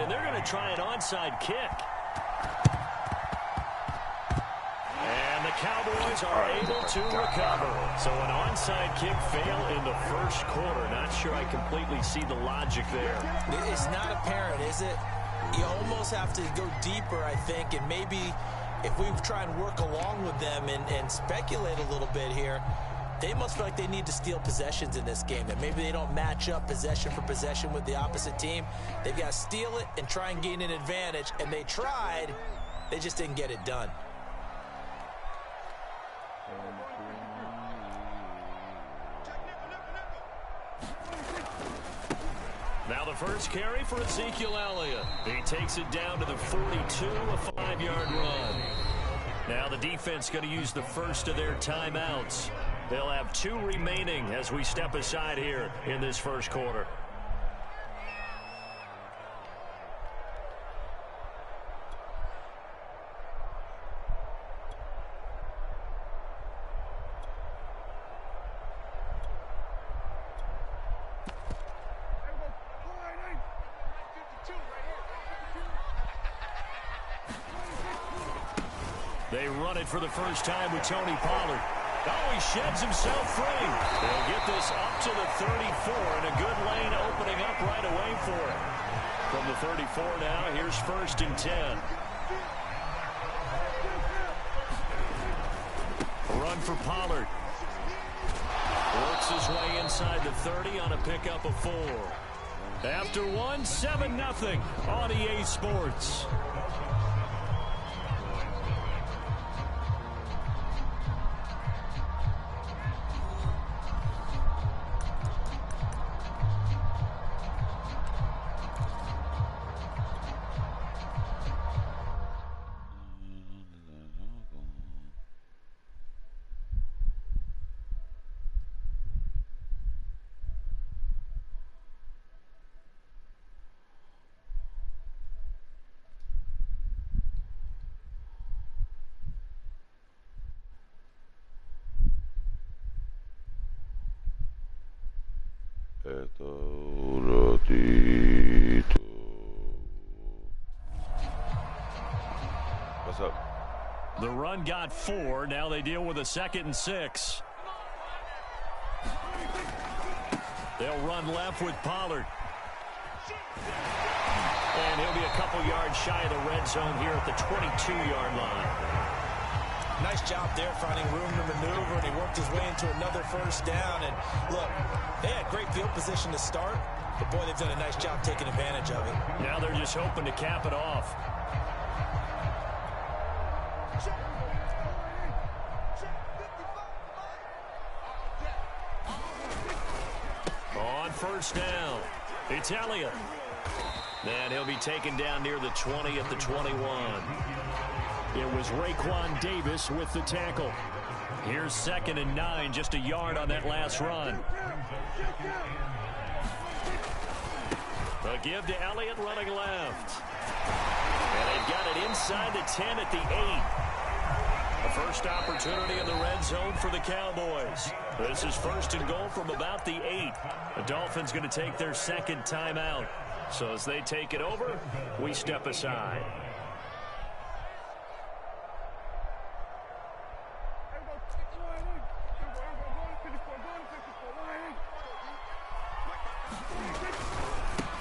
and they're going to try an onside kick. And the Cowboys are able to recover. So an onside kick fail in the first quarter. Not sure I completely see the logic there. It's not apparent, is it? You almost have to go deeper, I think, and maybe if we try and work along with them and speculate a little bit here, they must feel like they need to steal possessions in this game, that maybe they don't match up possession for possession with the opposite team. They've got to steal it and try and gain an advantage, and they tried. They just didn't get it done. Now the first carry for Ezekiel Elliott. He takes it down to the 42, a 5-yard run. Now the defense going to use the first of their timeouts. They'll have 2 remaining as we step aside here in this first quarter. They run it for the first time with Tony Pollard. Oh, he sheds himself free. They'll get this up to the 34, and a good lane opening up right away for it. From the 34 now, here's 1st and 10. A run for Pollard. Works his way inside the 30 on a pickup of 4. After one, 7-0 on EA Sports. What's up? The run got 4. Now they deal with a 2nd and 6. They'll run left with Pollard. And he'll be a couple yards shy of the red zone here at the 22-yard line. Nice job there, finding room to maneuver, and he worked his way into another first down. And look, they had great field position to start, but boy, they've done a nice job taking advantage of it. Now they're just hoping to cap it off. On first down, it's Elliott. And he'll be taken down near the 20 at the 21. It was Raekwon Davis with the tackle. Here's 2nd and 9, just a yard on that last run. A give to Elliott running left. And they've got it inside the 10 at the 8. The first opportunity in the red zone for the Cowboys. This is 1st and goal from about the 8. The Dolphins going to take their 2nd timeout. So as they take it over, we step aside.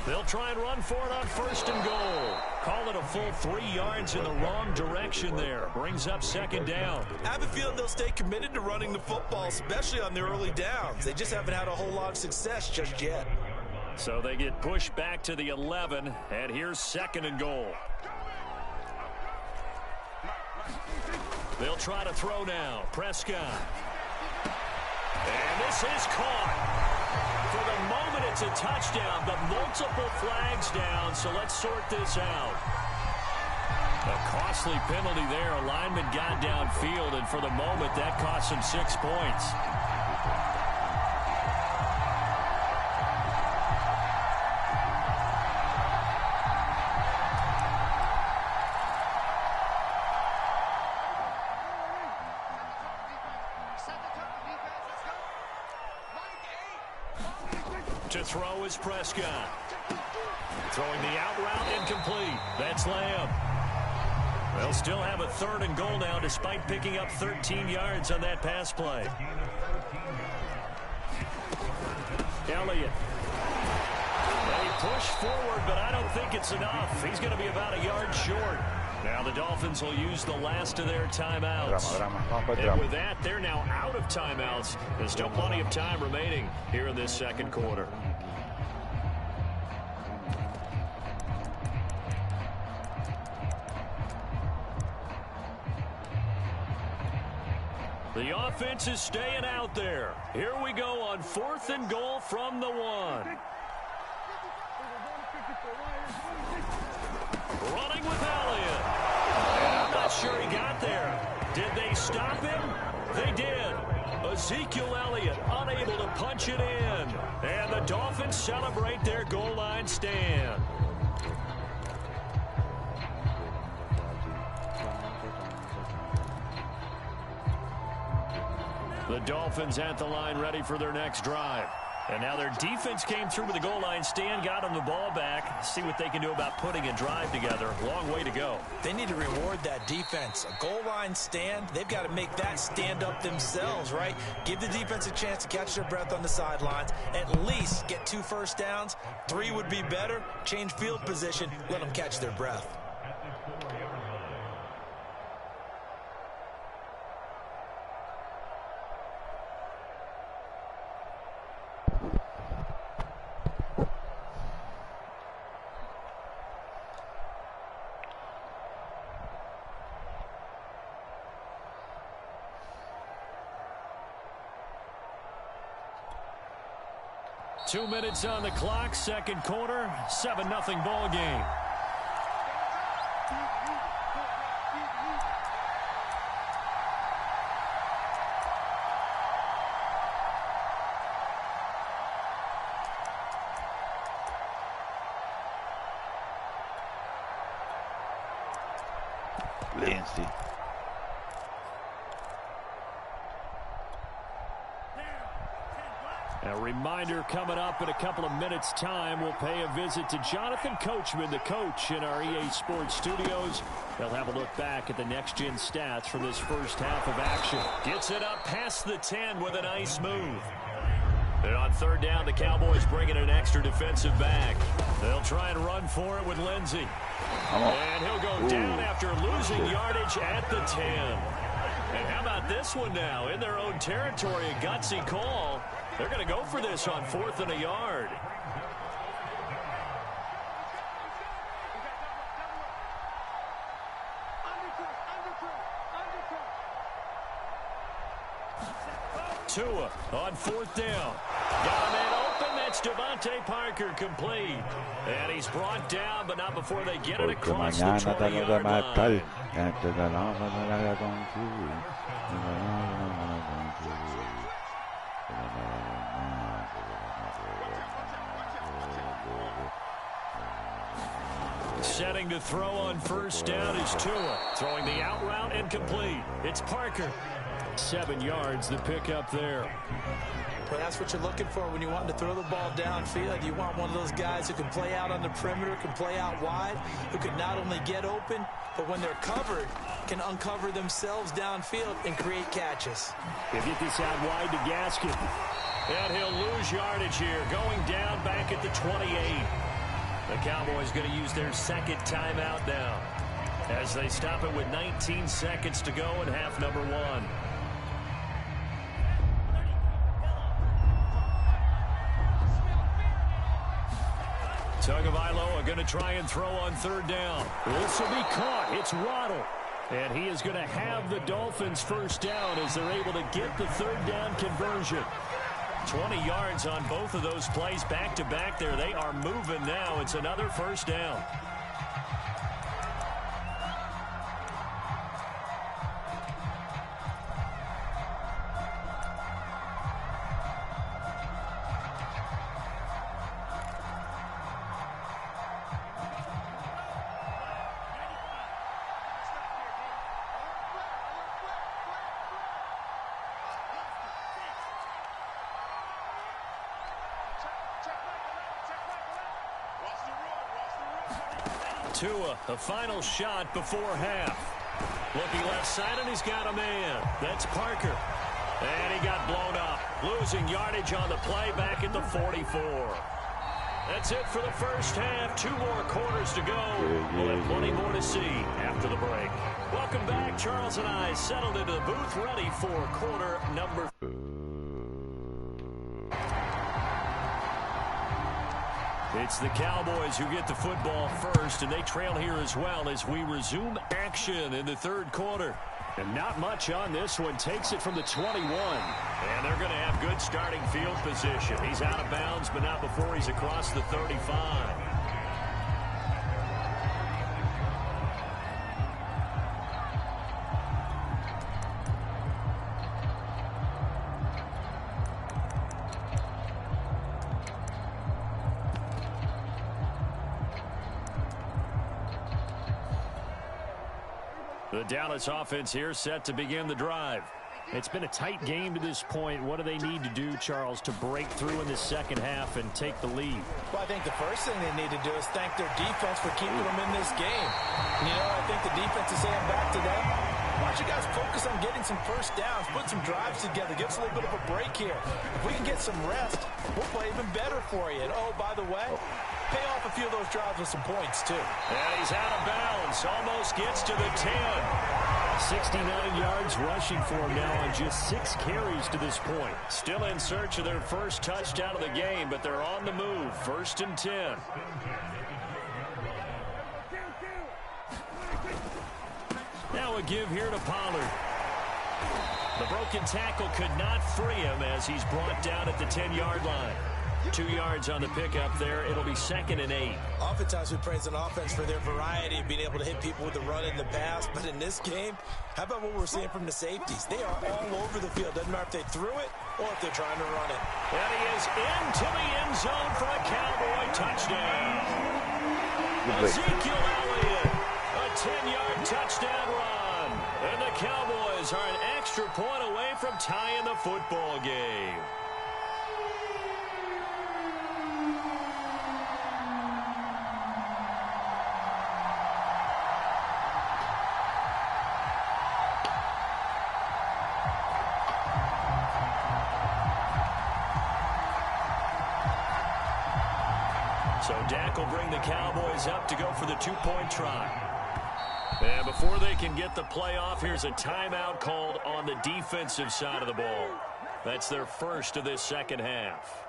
They'll try and run for it on 1st and goal. Call it a full 3 yards in the wrong direction there. Brings up 2nd down. I have a feeling they'll stay committed to running the football, especially on the early downs. They just haven't had a whole lot of success just yet. So they get pushed back to the 11, and here's 2nd and goal. They'll try to throw now. Prescott. And this is caught. For the moment, it's a touchdown, but multiple flags down, so let's sort this out. A costly penalty there. A lineman got downfield, and for the moment, that cost him 6 points. To throw is Prescott. Throwing the out route incomplete. That's Lamb. They'll still have a 3rd and goal now despite picking up 13 yards on that pass play. Elliott. They push forward, but I don't think it's enough. He's going to be about a yard short. Now the Dolphins will use the last of their timeouts. And with that, they're now out of timeouts. There's still plenty of time remaining here in this second quarter. The offense is staying out there. Here we go on 4th and goal from the 1. Running with Elliott. I'm not sure he got there. Did they stop him? They did. Ezekiel Elliott unable to punch it in. And the Dolphins celebrate their goal line stand. The Dolphins at the line ready for their next drive. And now their defense came through with the goal line stand, got them the ball back. See what they can do about putting a drive together. Long way to go. They need to reward that defense. A goal line stand, they've got to make that stand up themselves, right? Give the defense a chance to catch their breath on the sidelines. At least get 2 first downs. 3 would be better. Change field position. Let them catch their breath. Two minutes on the clock, second quarter, 7-0 ball game. Lindsay. A reminder coming up in a couple of minutes' time. We'll pay a visit to Jonathan Coachman, the coach in our EA Sports studios. They'll have a look back at the next-gen stats from this first half of action. Gets it up past the 10 with a nice move. And on 3rd down, the Cowboys bring in an extra defensive back. They'll try and run for it with Lindsay. And he'll go down after losing yardage at the 10. And how about this one now? In their own territory, a gutsy call. They're going to go for this on 4th and a yard. Tua on 4th down. Got a man open. That's Devontae Parker complete. And he's brought down, but not before they get it across the 20-yard line. Setting to throw on 1st down is Tua. Throwing the out route incomplete. It's Parker. 7 yards, the pickup there. Well, that's what you're looking for when you want to throw the ball downfield. You want one of those guys who can play out on the perimeter, can play out wide, who can not only get open, but when they're covered, can uncover themselves downfield and create catches. They get this out wide to Gaskin. And he'll lose yardage here, going down back at the 28. The Cowboys going to use their 2nd timeout now as they stop it with 19 seconds to go in half number 1. Tagovailoa going to try and throw on 3rd down. This will be caught. It's Waddle. And he is going to have the Dolphins 1st down as they're able to get the 3rd down conversion. 20 yards on both of those plays back-to-back there. They are moving now. It's another 1st down. Tua, the final shot before half. Looking left side, and he's got a man. That's Parker. And he got blown up. Losing yardage on the play back at the 44. That's it for the first half. 2 more quarters to go. We'll have plenty more to see after the break. Welcome back. Charles and I settled into the booth, ready for quarter number. It's the Cowboys who get the football first, and they trail here as well as we resume action in the third quarter. And not much on this one. Takes it from the 21. And they're going to have good starting field position. He's out of bounds, but not before he's across the 35. The Dallas offense here set to begin the drive. It's been a tight game to this point. What do they need to do, Charles, to break through in the second half and take the lead? Well, I think the first thing they need to do is thank their defense for keeping them in this game. You know, I think the defense is saying back to them, why don't you guys focus on getting some first downs, put some drives together, give us a little bit of a break here. If we can get some rest, we'll play even better for you. And, oh, by the way, pay off a few of those drives with some points, too. And he's out of bounds. Almost gets to the 10. 69 yards rushing for him now on just 6 carries to this point. Still in search of their first touchdown of the game, but they're on the move. 1st and 10. Now a give here to Pollard. The broken tackle could not free him as he's brought down at the 10-yard line. 2 yards on the pickup there. It'll be 2nd and 8. Oftentimes we praise an offense for their variety of being able to hit people with the run and the pass. But in this game, how about what we're seeing from the safeties? They are all over the field. Doesn't matter if they threw it or if they're trying to run it. And he is into the end zone for a Cowboy touchdown. Ezekiel Elliott, a 10-yard touchdown run. And the Cowboys are an extra point away from tying the football game. So Dak will bring the Cowboys up to go for the 2-point try. And before they can get the play off, here's a timeout called on the defensive side of the ball. That's their first of this second half.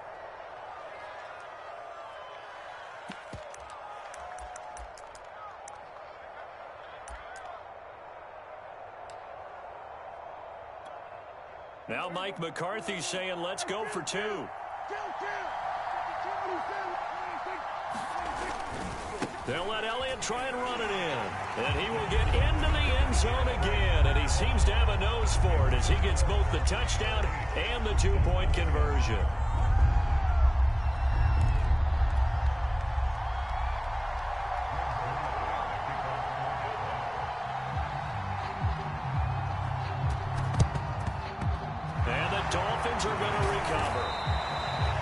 Now Mike McCarthy saying, let's go for 2. They'll let Elliott try and run it in. And he will get into the end zone again. And he seems to have a nose for it as he gets both the touchdown and the 2-point conversion. And the Dolphins are going to recover.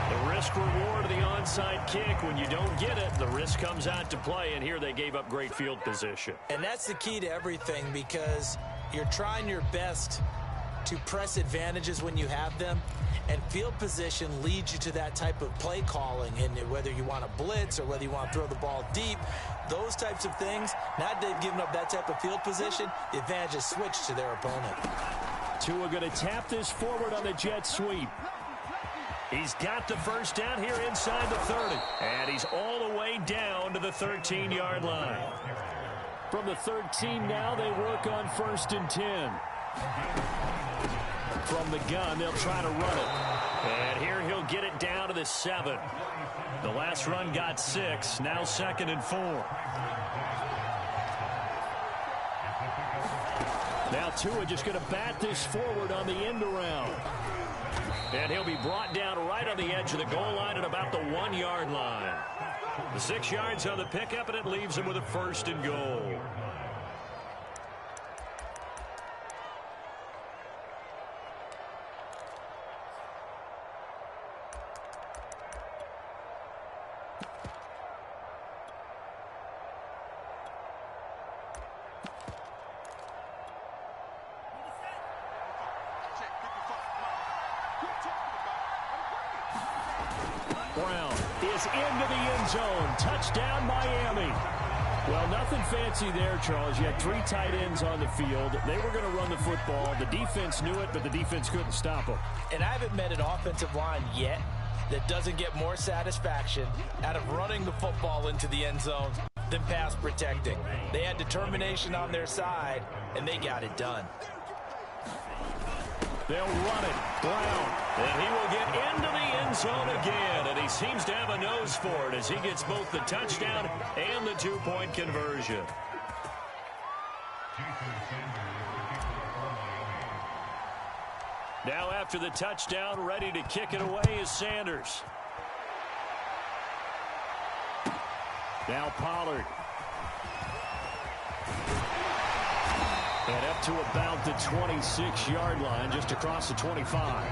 The risk-reward of the onside kick. When you don't get it, the risk comes out to play, and here they gave up great field position. And that's the key to everything, because you're trying your best to press advantages when you have them, and field position leads you to that type of play calling. And whether you want to blitz or whether you want to throw the ball deep, those types of things, now that they've given up that type of field position, the advantage is switched to their opponent. Tua going to tap this forward on the jet sweep. He's got the first down here inside the 30. And he's all the way down to the 13-yard line. From the 13 now, they work on 1st and 10. From the gun, they'll try to run it. And here he'll get it down to the 7. The last run got 6. Now 2nd and 4. Now Tua just going to bat this forward on the end around. And he'll be brought down right on the edge of the goal line at about the 1-yard line. The 6 yards on the pickup, and it leaves him with a 1st and goal. ground is into the end zone. Touchdown, Miami. Well, nothing fancy there, Charles. You had 3 tight ends on the field. They were going to run the football. The defense knew it, but the defense couldn't stop them. And I haven't met an offensive line yet that doesn't get more satisfaction out of running the football into the end zone than pass protecting. They had determination on their side, and they got it done. They'll run it. Brown. And he will get into the end zone again. And he seems to have a nose for it as he gets both the touchdown and the 2-point conversion. Now after the touchdown, ready to kick it away is Sanders. Now Pollard. And up to about the 26-yard line, just across the 25.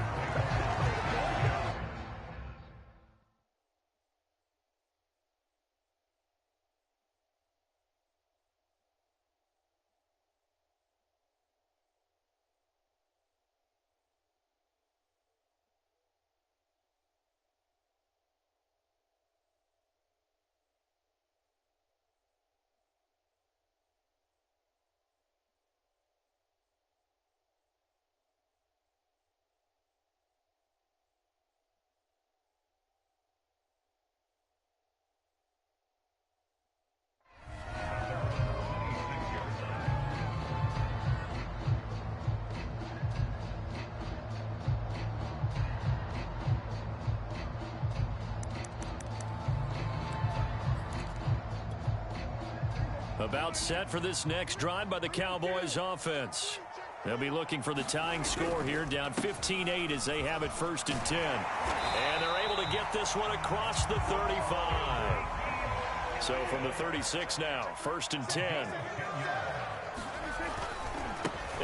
About set for this next drive by the Cowboys offense. They'll be looking for the tying score here, down 15-8 as they have it 1st and 10. And they're able to get this one across the 35. So from the 36 now, 1st and 10.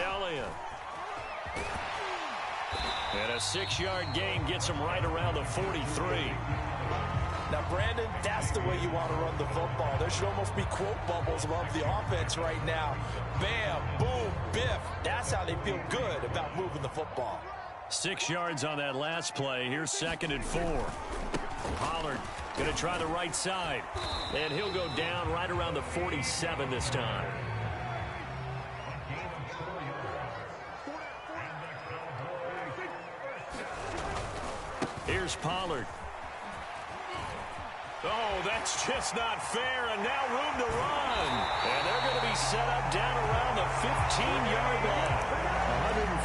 Elliott. And a 6-yard gain gets him right around the 43. Now, Brandon, that's the way you want to run the football. There should almost be quote bubbles above the offense right now. Bam, boom, biff. That's how they feel good about moving the football. 6 yards on that last play. Here's 2nd and 4. Pollard going to try the right side. And he'll go down right around the 47 this time. Here's Pollard. Oh, that's just not fair, and now room to run. And they're going to be set up down around the 15-yard line.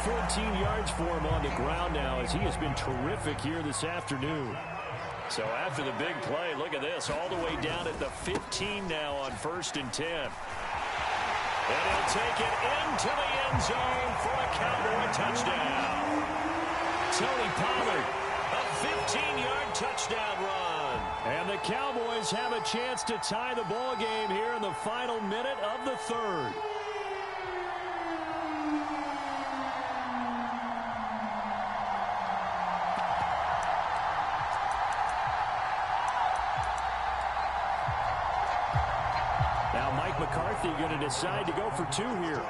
114 yards for him on the ground now as he has been terrific here this afternoon. So after the big play, look at this, all the way down at the 15 now on 1st and 10. And he'll take it into the end zone for a Cowboy touchdown. Tony Pollard, a 15-yard touchdown run. And the Cowboys have a chance to tie the ball game here in the final minute of the 3rd. Now Mike McCarthy going to decide to go for 2 here.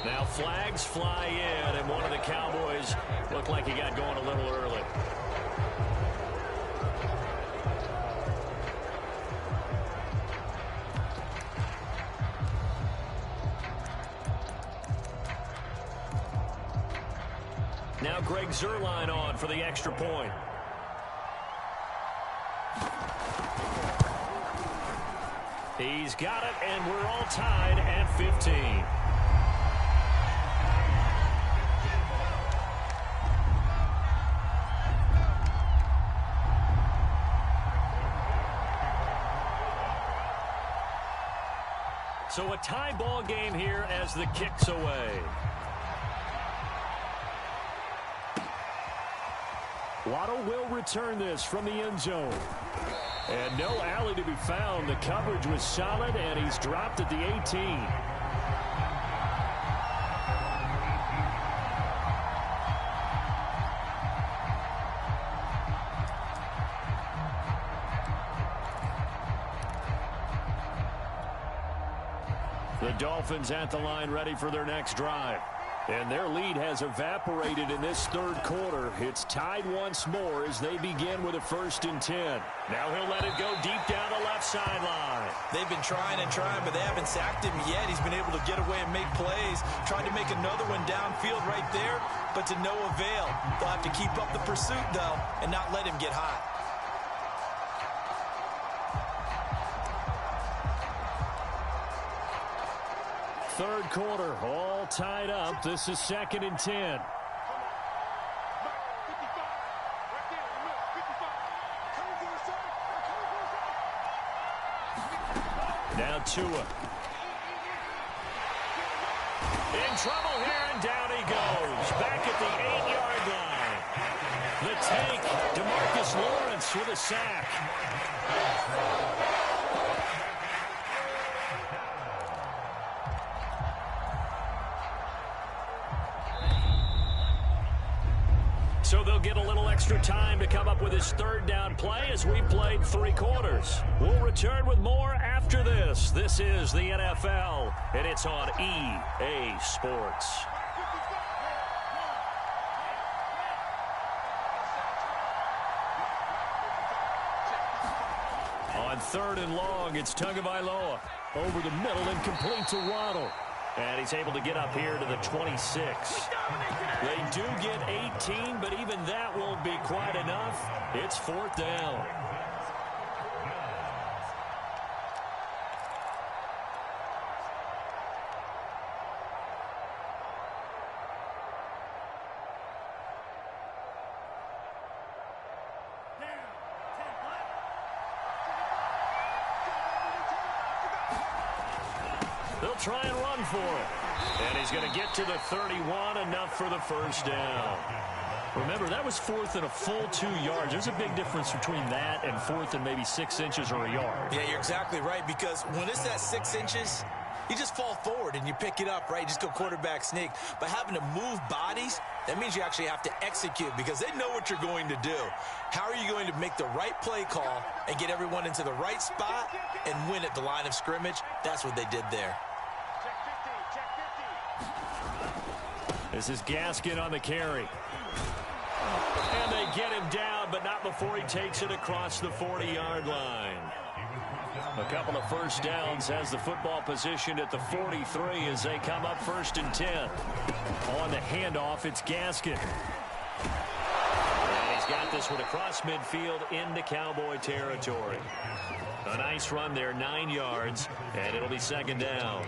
Now flags fly in, and one of the Cowboys looked like he got going a little early. Now Greg Zuerlein on for the extra point. He's got it, and we're all tied at 15. So a tie ball game here as the kick's away. Waddle will return this from the end zone. And no alley to be found. The coverage was solid, and he's dropped at the 18. The Dolphins at the line ready for their next drive. And their lead has evaporated in this third quarter. It's tied once more as they begin with a 1st and 10. Now he'll let it go deep down the left sideline. They've been trying and trying, but they haven't sacked him yet. He's been able to get away and make plays. Tried to make another one downfield right there, but to no avail. They'll have to keep up the pursuit, though, and not let him get hot. Third quarter, all tied up. This is 2nd and 10. Now Tua. In trouble here, and down he goes. Back at the 8-yard line. The tank, DeMarcus Lawrence with a sack. So they'll get a little extra time to come up with his 3rd down play as we played 3 quarters. We'll return with more after this. This is the NFL, and it's on EA Sports. On 3rd and long, it's Tagovailoa. Over the middle and complete to Waddle. And he's able to get up here to the 26. They do get 18, but even that won't be quite enough. It's 4th down. They'll try and run for it. And he's going to get to the 31, enough for the 1st down. Remember, that was 4th and a full 2 yards. There's a big difference between that and 4th and maybe 6 inches or a yard. Yeah, you're exactly right, because when it's at 6 inches, you just fall forward and you pick it up, right? You just go quarterback sneak. But having to move bodies, that means you actually have to execute because they know what you're going to do. How are you going to make the right play call and get everyone into the right spot and win at the line of scrimmage? That's what they did there. This is Gaskin on the carry. And they get him down, but not before he takes it across the 40-yard line. A couple of 1st downs has the football positioned at the 43 as they come up 1st and 10. On the handoff, it's Gaskin. And he's got this one across midfield into Cowboy territory. A nice run there, 9 yards, and it'll be 2nd down.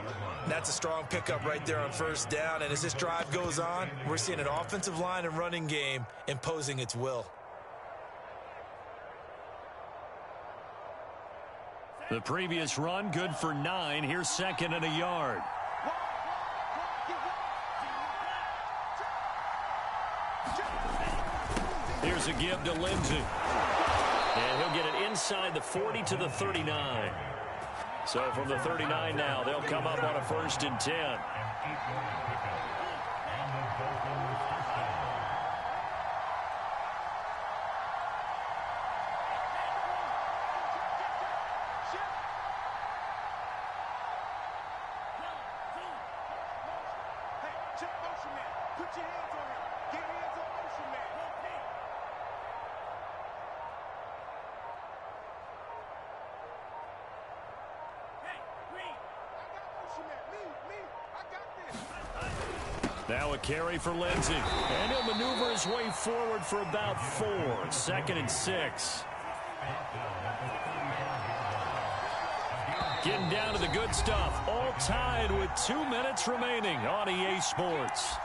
That's a strong pickup right there on 1st down, and as this drive goes on, we're seeing an offensive line and running game imposing its will. The previous run, good for 9. Here's 2nd and a yard. Here's a give to Lindsey. And he'll get it inside the 40 to the 39. So from the 39 now, they'll come up on a 1st and 10. Now a carry for Lindsey. And he'll maneuver his way forward for about 4. 2nd and 6. Getting down to the good stuff. All tied with 2 minutes remaining on EA Sports.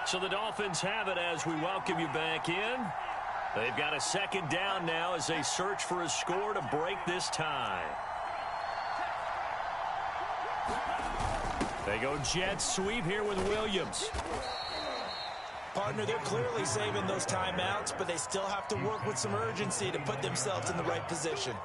So the Dolphins have it as we welcome you back in. They've got a 2nd down now as they search for a score to break this tie. They go jet sweep here with Williams. Partner, they're clearly saving those timeouts, but they still have to work with some urgency to put themselves in the right position.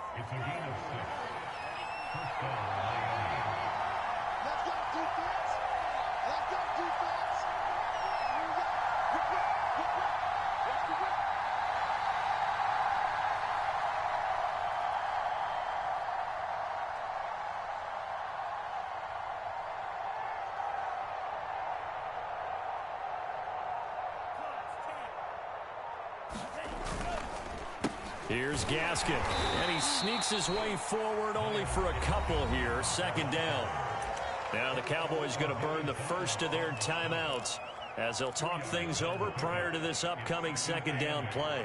Here's Gaskin, and he sneaks his way forward only for a couple here. Second down. Now the Cowboys going to burn the first of their timeouts as they'll talk things over prior to this upcoming second down play.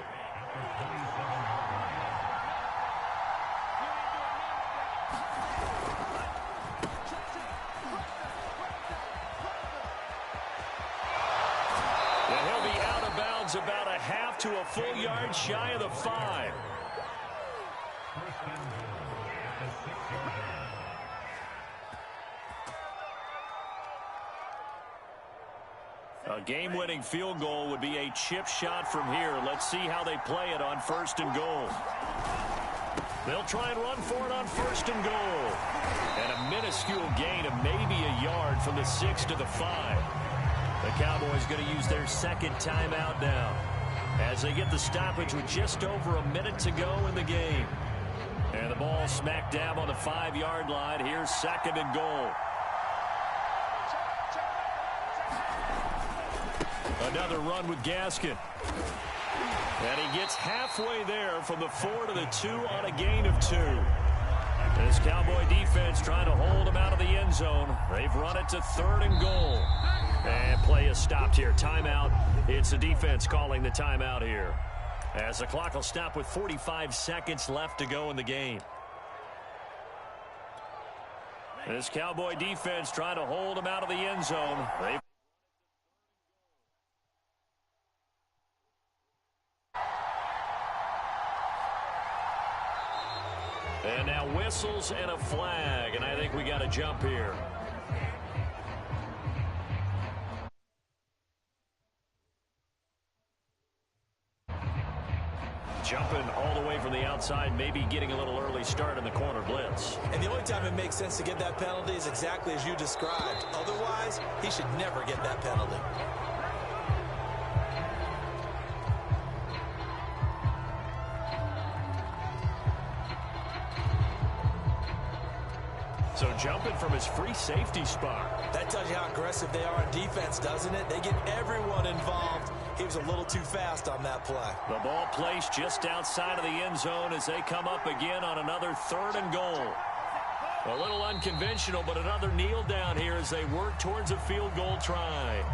And he'll be out of bounds about a half to a full yard shy of the 5. A game-winning field goal would be a chip shot from here. Let's see how they play it on first and goal. They'll try and run for it on first and goal. And a minuscule gain of maybe a yard from the 6 to the 5. The Cowboys going to use their second timeout now as they get the stoppage with just over a minute to go in the game. And the ball smack dab on the 5-yard line. Here's second and goal. Another run with Gaskin. And he gets halfway there from the 4 to the 2 on a gain of 2. This Cowboy defense trying to hold him out of the end zone. They've run it to third and goal. And play is stopped here. Timeout. It's the defense calling the timeout here, as the clock will stop with 45 seconds left to go in the game. This Cowboy defense trying to hold him out of the end zone. And now whistles and a flag, and I think we got a jump here. Jumping all the way from the outside, maybe getting a little early start in the corner blitz. And the only time it makes sense to get that penalty is exactly as you described. Otherwise, he should never get that penalty. So jumping from his free safety spot. That tells you how aggressive they are on defense, doesn't it? They get everyone involved. He was a little too fast on that play. The ball placed just outside of the end zone as they come up again on another third and goal. A little unconventional, but another kneel down here as they work towards a field goal try.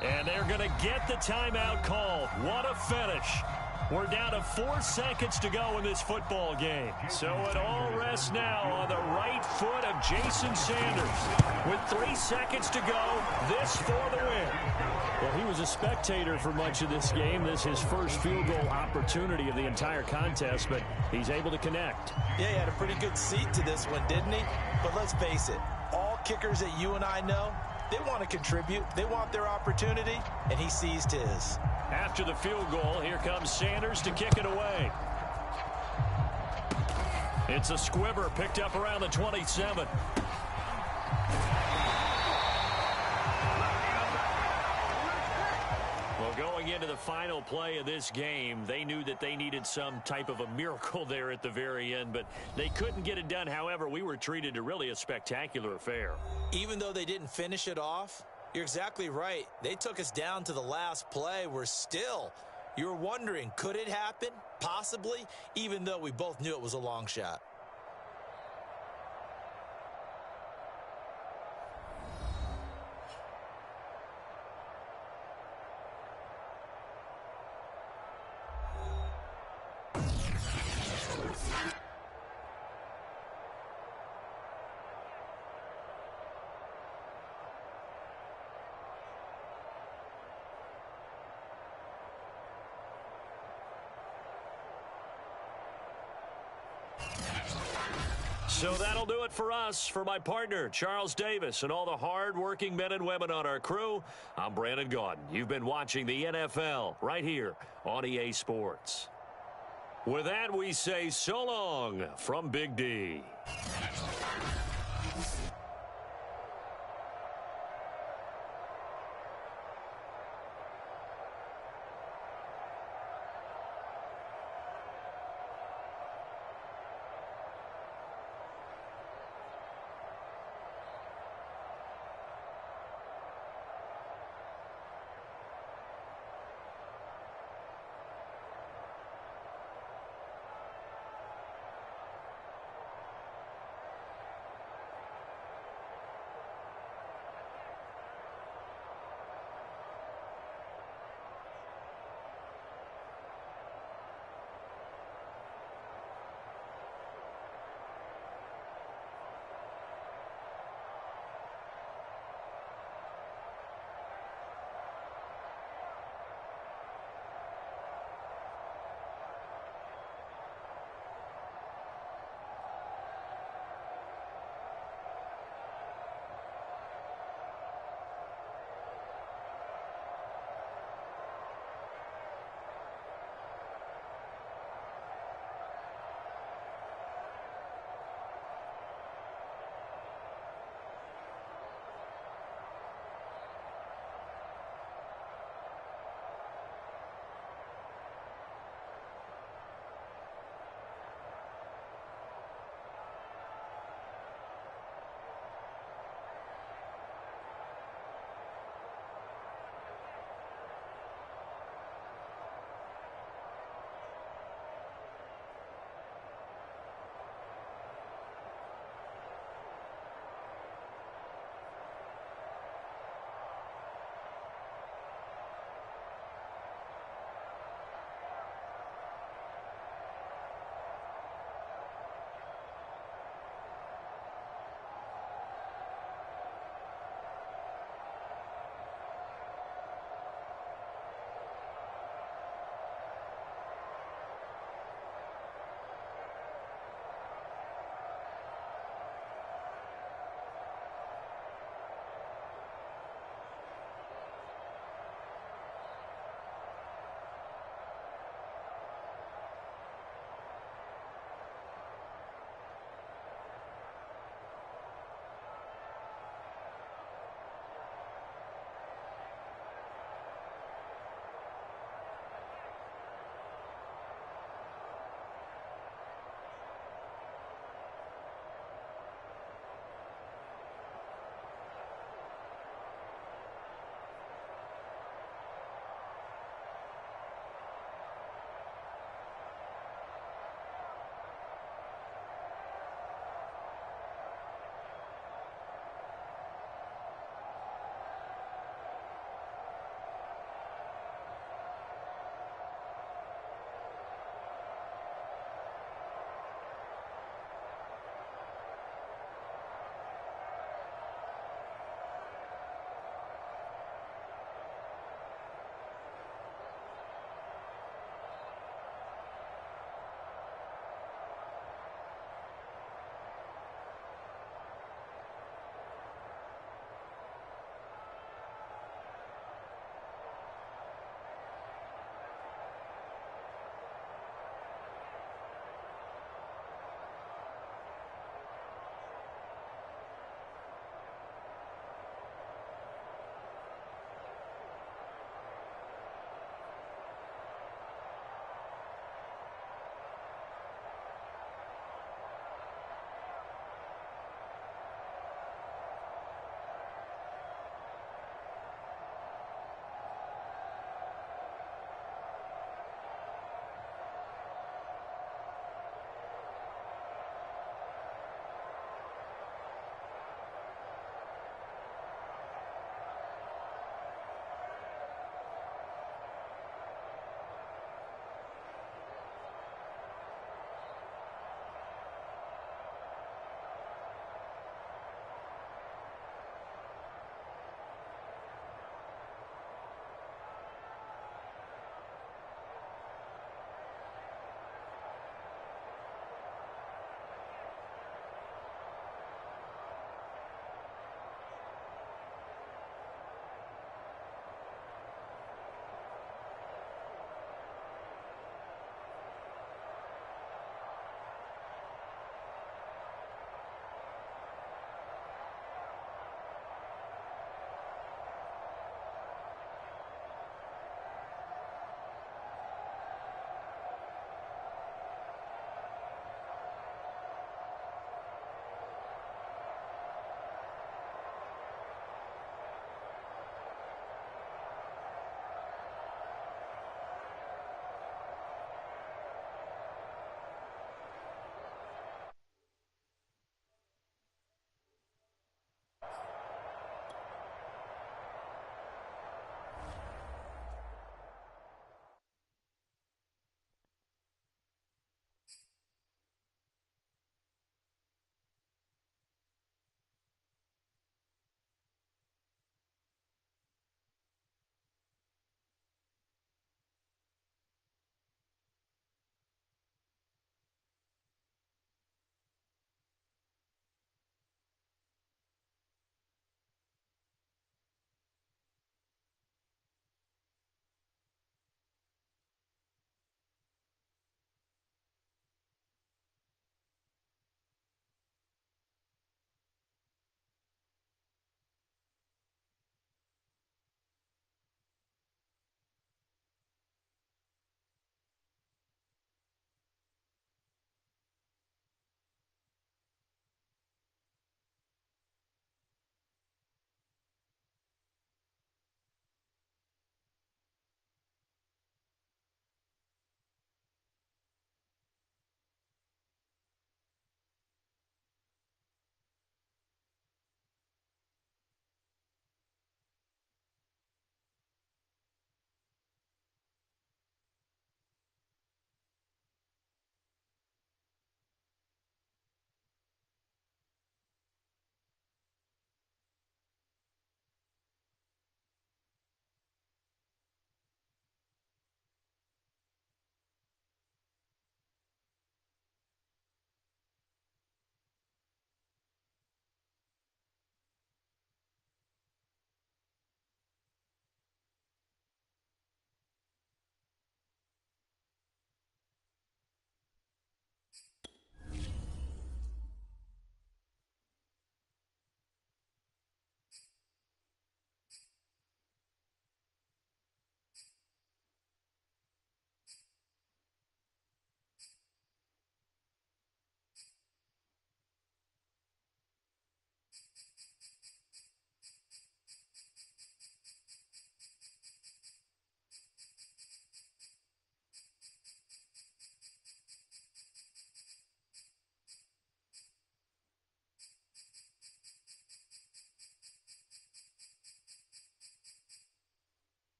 And they're going to get the timeout called. What a finish. We're down to 4 seconds to go in this football game. So it all rests now on the right foot of Jason Sanders. With 3 seconds to go, this for the win. Well, he was a spectator for much of this game. This is his first field goal opportunity of the entire contest, but he's able to connect. Yeah, he had a pretty good seat to this one, didn't he? But let's face it, all kickers that you and I know, they want to contribute. They want their opportunity, and he seized his. After the field goal, here comes Sanders to kick it away. It's a squibber picked up around the 27. Well, going into the final play of this game, they knew that they needed some type of a miracle there at the very end, but they couldn't get it done. However, we were treated to really a spectacular affair. Even though they didn't finish it off, you're exactly right. They took us down to the last play. We're still, you're wondering, could it happen? Possibly, even though we both knew it was a long shot. So that'll do it for us. For my partner, Charles Davis, and all the hard-working men and women on our crew, I'm Brandon Gaudin. You've been watching the NFL right here on EA Sports. With that, we say so long from Big D.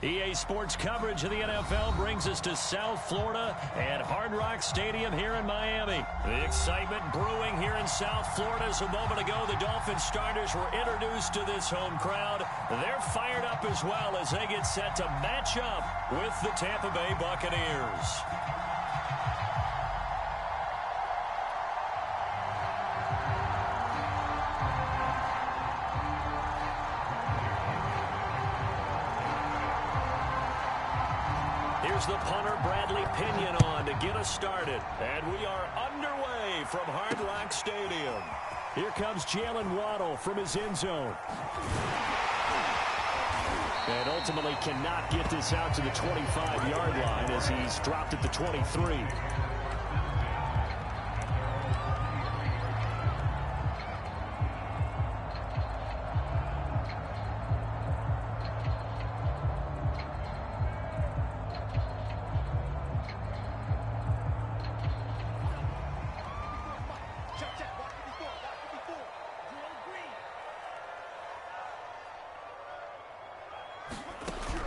EA Sports coverage of the NFL brings us to South Florida and Hard Rock Stadium here in Miami. The excitement brewing here in South Florida as a moment ago the Dolphins starters were introduced to this home crowd. They're fired up as well as they get set to match up with the Tampa Bay Buccaneers. Here's the punter, Bradley Pinion, on to get us started. And we are underway from Hard Rock Stadium. Here comes Jalen Waddle from his end zone. And ultimately cannot get this out to the 25-yard line as he's dropped at the 23.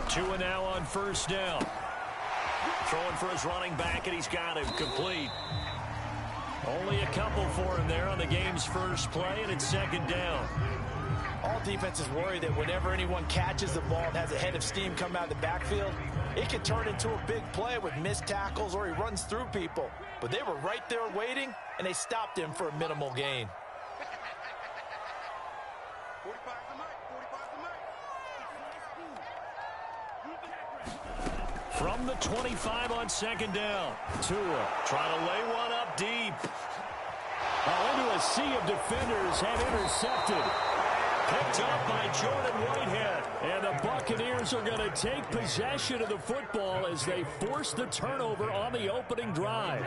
Two and now on first down. Throwing for his running back, and he's got him complete. Only a couple for him there on the game's first play, and it's second down. All defenses worry that whenever anyone catches the ball and has a head of steam come out of the backfield, it can turn into a big play with missed tackles or he runs through people. But they were right there waiting, and they stopped him for a minimal gain. From the 25 on second down. Tua trying to lay one up deep. Into a sea of defenders and intercepted. Picked up by Jordan Whitehead. And the Buccaneers are going to take possession of the football as they force the turnover on the opening drive.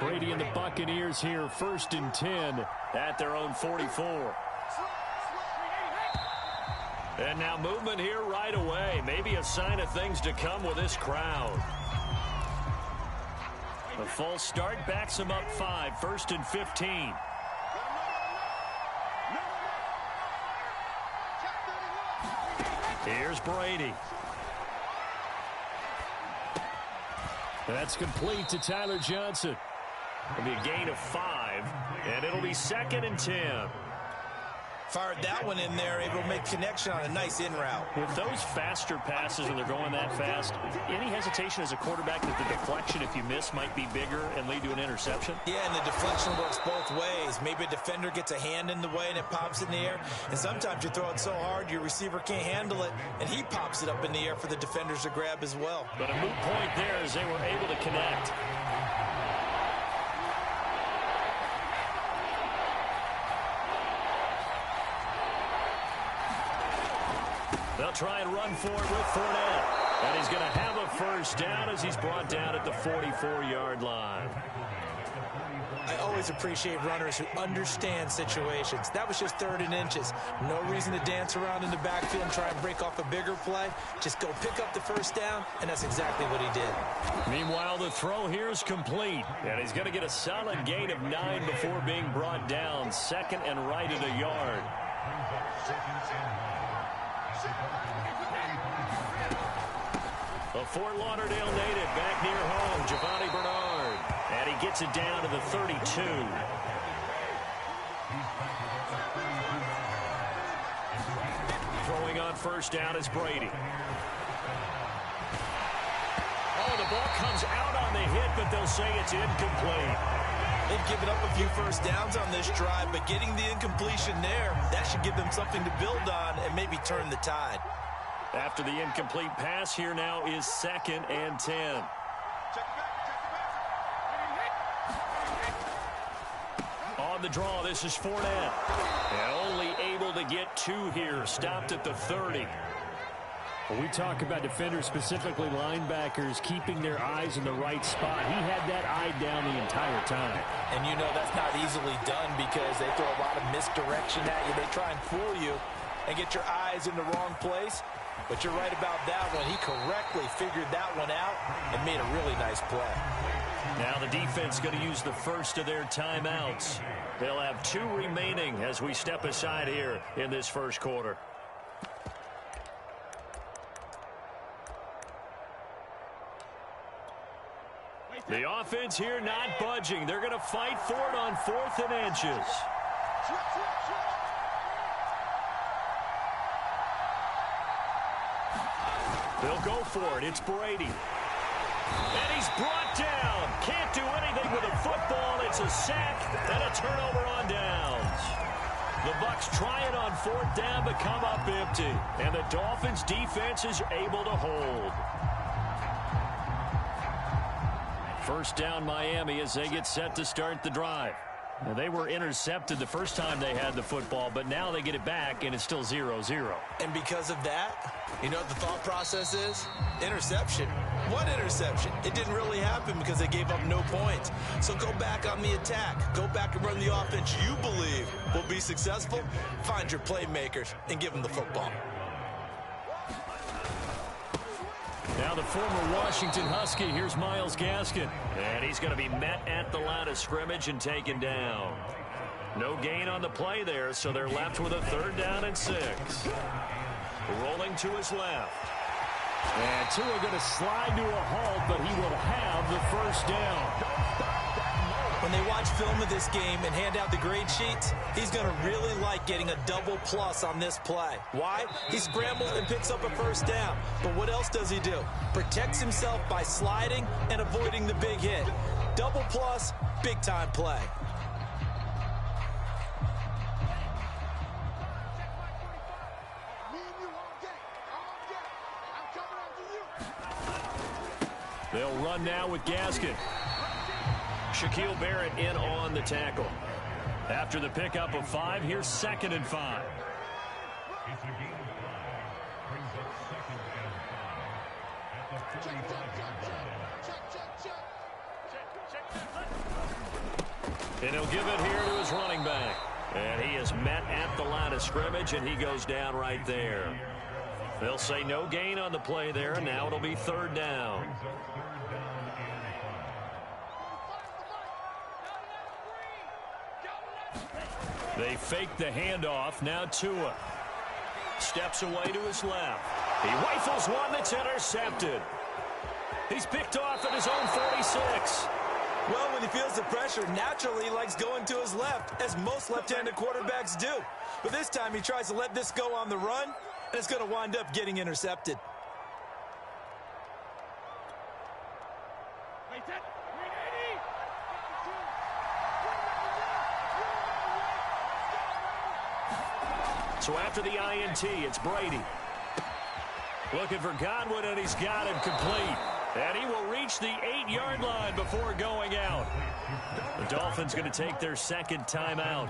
Brady and the Buccaneers here first and 10 at their own 44. And now movement here right away. Maybe a sign of things to come with this crowd. The false start backs him up 5, first and 15. Here's Brady. That's complete to Tyler Johnson. It'll be a gain of 5, and it'll be second and 10. Fired that one in there, able to make connection on a nice in route. With those faster passes when they're going that fast, any hesitation as a quarterback that the deflection, if you miss, might be bigger and lead to an interception? Yeah, and the deflection works both ways. Maybe a defender gets a hand in the way and it pops in the air. And sometimes you throw it so hard your receiver can't handle it, and he pops it up in the air for the defenders to grab as well. But a moot point there as they were able to connect. They'll try and run for it with Fournette. And he's going to have a first down as he's brought down at the 44-yard line. I always appreciate runners who understand situations. That was just 3rd and inches. No reason to dance around in the backfield and try and break off a bigger play. Just go pick up the first down, and that's exactly what he did. Meanwhile, the throw here is complete. And he's going to get a solid gain of 9 before being brought down. Second and right at a yard. A Fort Lauderdale native back near home, Giovanni Bernard. And he gets it down to the 32. Throwing on first down is Brady. Oh, the ball comes out on the hit, but they'll say it's incomplete. They've given up a few first downs on this drive, but getting the incompletion there, that should give them something to build on and maybe turn the tide. After the incomplete pass, here now is second and 10. On the draw, this is Fournette. And only able to get 2 here, stopped at the 30. When we talk about defenders, specifically linebackers, keeping their eyes in the right spot, he had that eye down the entire time. And you know that's not easily done because they throw a lot of misdirection at you. They try and fool you and get your eyes in the wrong place. But you're right about that one. He correctly figured that one out and made a really nice play. Now the defense going to use the first of their timeouts. They'll have 2 remaining as we step aside here in this first quarter. The offense here not budging. They're going to fight for it on 4th and inches. They'll go for it. It's Brady. And he's brought down. Can't do anything with a football. It's a sack and a turnover on downs. The Bucs try it on 4th down but come up empty. And the Dolphins defense is able to hold. First down Miami as they get set to start the drive. Now, they were intercepted the first time they had the football, but now they get it back, and it's still 0-0. And because of that, you know what the thought process is? Interception. What interception? It didn't really happen because they gave up no points. So go back on the attack. Go back and run the offense you believe will be successful. Find your playmakers and give them the football. Now the former Washington Husky, here's Myles Gaskin. And he's going to be met at the line of scrimmage and taken down. No gain on the play there, so they're left with a 3rd down and 6. Rolling to his left. And Tua going to slide to a halt, but he will have the first down. When they watch film of this game and hand out the grade sheets, he's going to really like getting a double plus on this play. Why? He scrambles and picks up a first down. But what else does he do? Protects himself by sliding and avoiding the big hit. Double plus, big time play. They'll run now with Gaskin. Shaquille Barrett in on the tackle. After the pickup of 5, here's 2nd and 5. And he'll give it here to his running back. And he is met at the line of scrimmage, and he goes down right there. They'll say no gain on the play there, and now it'll be 3rd down. They fake the handoff. Now Tua steps away to his left. He rifles one that's intercepted. He's picked off at his own 46. Well, when he feels the pressure, naturally he likes going to his left, as most left-handed quarterbacks do. But this time he tries to let this go on the run, and it's going to wind up getting intercepted. So after the INT, it's Brady. Looking for Godwin, and he's got him complete. And he will reach the 8-yard line before going out. The Dolphins going to take their 2nd timeout.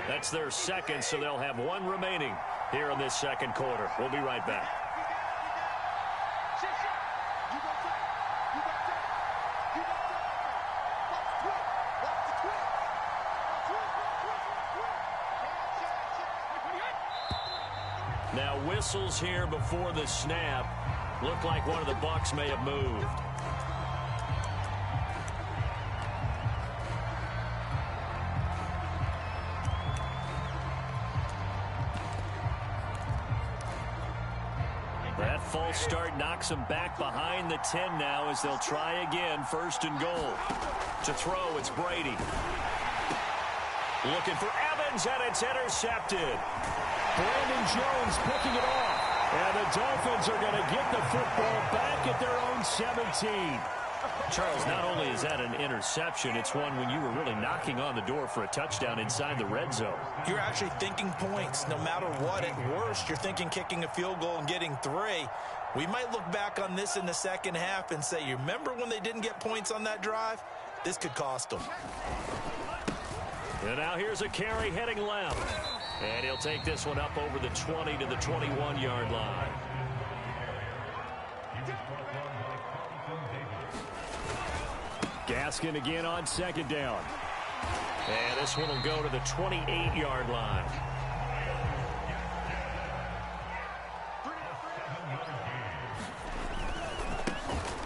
That's their 2nd, so they'll have 1 remaining here in this 2nd quarter. We'll be right back. Now whistles here before the snap. Looked like one of the Bucs may have moved. That false start knocks them back behind the 10 now as they'll try again. 1st and goal. To throw, it's Brady. Looking for Evans, and it's intercepted. Brandon Jones picking it off. And the Dolphins are going to get the football back at their own 17. Charles, not only is that an interception, it's one when you were really knocking on the door for a touchdown inside the red zone. You're actually thinking points. No matter what, at worst, you're thinking kicking a field goal and getting 3. We might look back on this in the 2nd half and say, you remember when they didn't get points on that drive? This could cost them. And now here's a carry heading left. And he'll take this one up over the 20 to the 21-yard line. Gaskin again on 2nd down. And this one will go to the 28-yard line.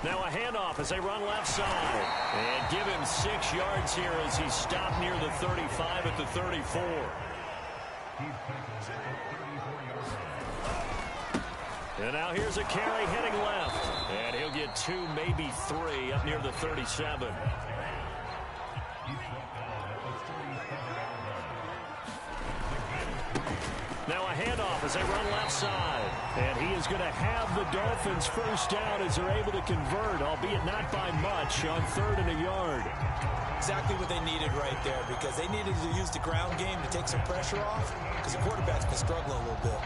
Now a handoff as they run left side. And give him 6 yards here as he's stopped near the 35 at the 34. And now here's a carry heading left. And he'll get 2, maybe 3 up near the 37. Now a handoff as they run left side. And he is going to have the Dolphins first down as they're able to convert, albeit not by much, on 3rd and a yard. Exactly what they needed right there, because they needed to use the ground game to take some pressure off, because the quarterback's been struggling a little bit.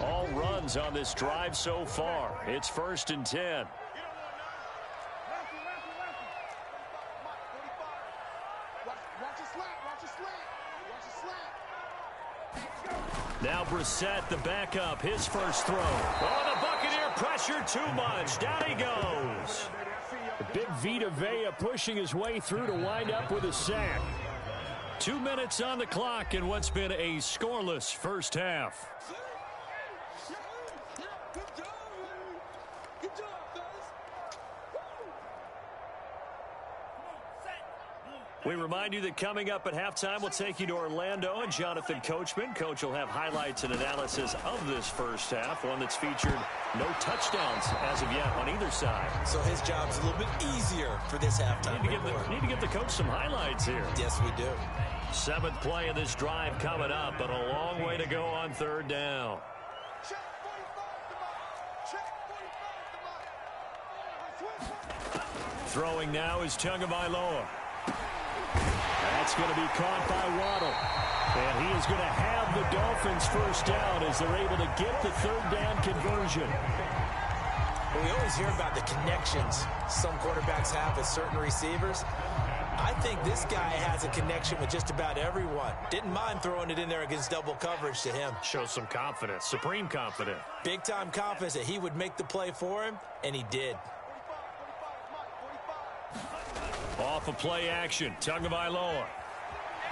All runs on this drive so far. It's 1st and 10. Now Brissett, the backup, his first throw. Oh, the Buccaneer pressure too much. Down he goes. The big Vita Vea pushing his way through to wind up with a sack. 2 minutes on the clock in what's been a scoreless first half. We remind you that coming up at halftime, we'll take you to Orlando and Jonathan Coachman. Coach will have highlights and analysis of this first half, one that's featured no touchdowns as of yet on either side. So his job's a little bit easier for this halftime. Need to give the coach some highlights here. Yes, we do. 7th play of this drive coming up, but a long way to go on 3rd down. Throwing now is Tagovailoa. That's going to be caught by Waddle. And he is going to have the Dolphins first down as they're able to get the 3rd down conversion. Well, we always hear about the connections some quarterbacks have with certain receivers. I think this guy has a connection with just about everyone. Didn't mind throwing it in there against double coverage to him. Shows some confidence, supreme confidence. Big-time confidence that he would make the play for him, and he did. Off of play action, Tagovailoa.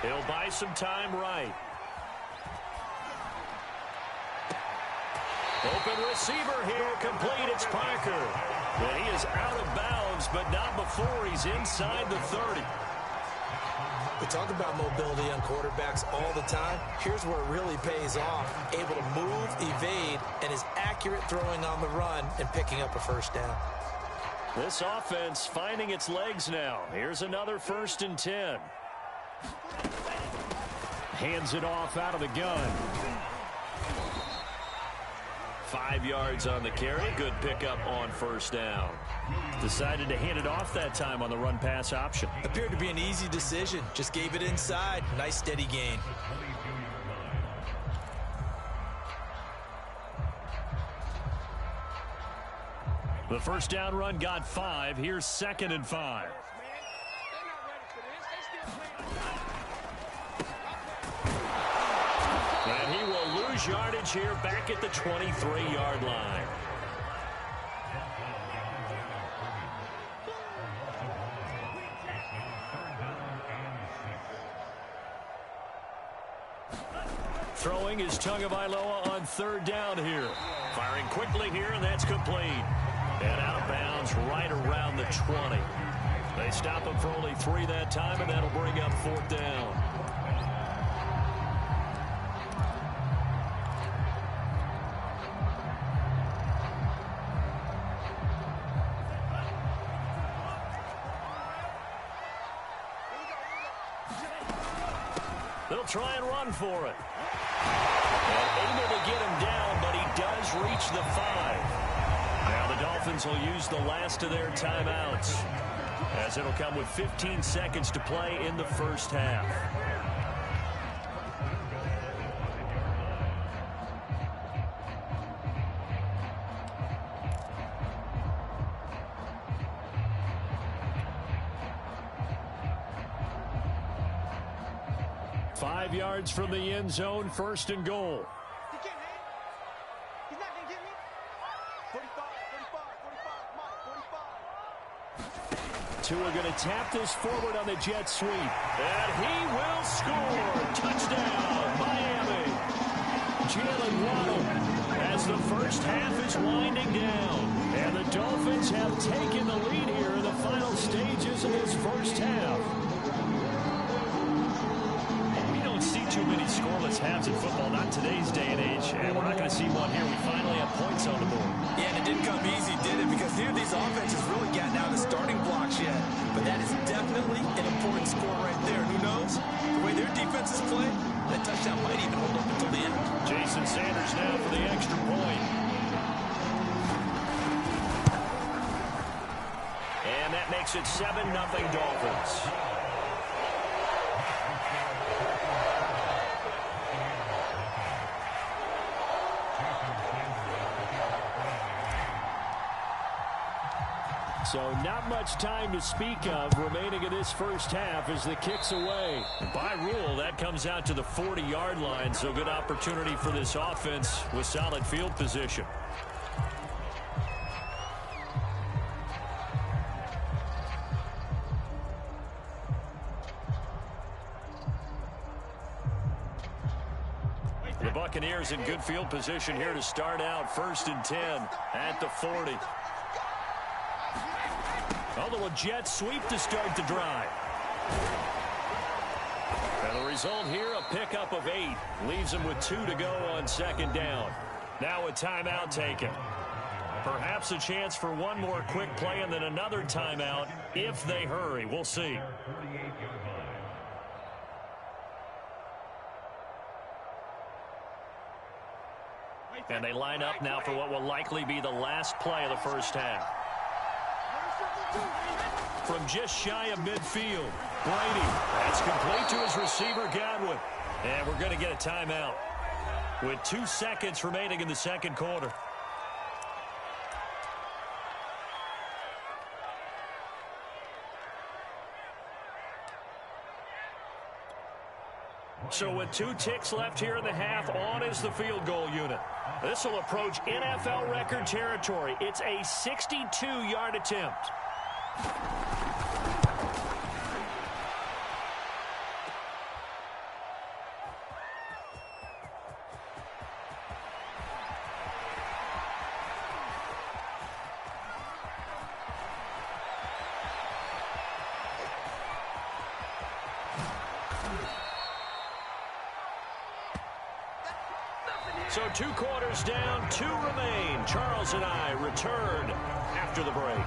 He'll buy some time right. Open receiver here, complete. It's Parker. And he is out of bounds, but not before he's inside the 30. We talk about mobility on quarterbacks all the time. Here's where it really pays off. Able to move, evade, and is accurate throwing on the run and picking up a first down. This offense finding its legs now. Here's another 1st and 10. Hands it off out of the gun. 5 yards on the carry. Good pickup on 1st down. Decided to hand it off that time on the run-pass option. Appeared to be an easy decision. Just gave it inside. Nice steady gain. The first down run got 5. Here's 2nd and 5. And he will lose yardage here back at the 23-yard line. Throwing is Tagovailoa on 3rd down here. Firing quickly here, and that's complete. And out of bounds right around the 20. They stop him for only 3 that time, and that'll bring up 4th down. They'll try and run for it. And able to get him down, but he does reach the 5. Now the Dolphins will use the last of their timeouts, as it'll come with 15 seconds to play in the first half. Five yards from the end zone, 1st and goal. Tua going to tap this forward on the jet sweep. And he will score. Touchdown, Miami. Jalen Waddle as the first half is winding down. And the Dolphins have taken the lead here in the final stages of this first half. too many scoreless halves in football, not today's day and age, and we're not going to see one here. We finally have points on the board. Yeah, and it didn't come easy, did it? Because neither of these offenses really gotten out of the starting blocks yet. But that is definitely an important score right there. Who knows? The way their defenses play, that touchdown might even hold up until the end. Jason Sanders now for the extra point. And that makes it 7-0 Dolphins. So not much time to speak of remaining in this first half as the kick's away. By rule, that comes out to the 40-yard line, so good opportunity for this offense with solid field position. The Buccaneers in good field position here to start out. 1st and 10 at the 40. A little jet sweep to start the drive. And the result here, a pickup of 8. Leaves them with 2 to go on 2nd down. Now a timeout taken. Perhaps a chance for one more quick play and then another timeout if they hurry. We'll see. And they line up now for what will likely be the last play of the first half. From just shy of midfield, Brady. That's complete to his receiver, Godwin. And we're going to get a timeout with 2 seconds remaining in the second quarter. So with 2 ticks left here in the half, on is the field goal unit. This will approach NFL record territory. It's a 62-yard attempt. So 2 quarters down, 2 remain. Charles and I return after the break.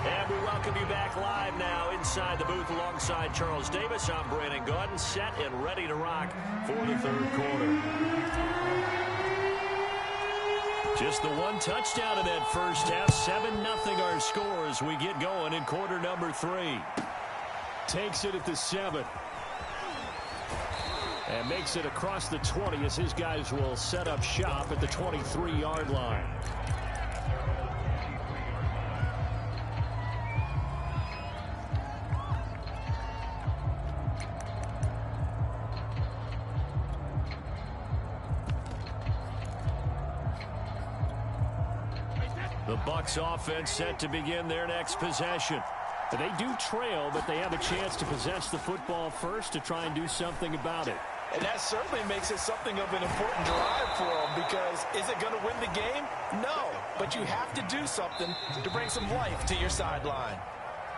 And we welcome you back live now inside the booth alongside Charles Davis. I'm Brandon Gaudin, set and ready to rock for the 3rd quarter. Just the 1 touchdown in that first half. 7-0 our score as we get going in quarter number 3. Takes it at the 7. And makes it across the 20 as his guys will set up shop at the 23-yard line. The Bucs offense set to begin their next possession. They do trail, but they have a chance to possess the football first to try and do something about it. And that certainly makes it something of an important drive for them, because is it going to win the game? No, but you have to do something to bring some life to your sideline.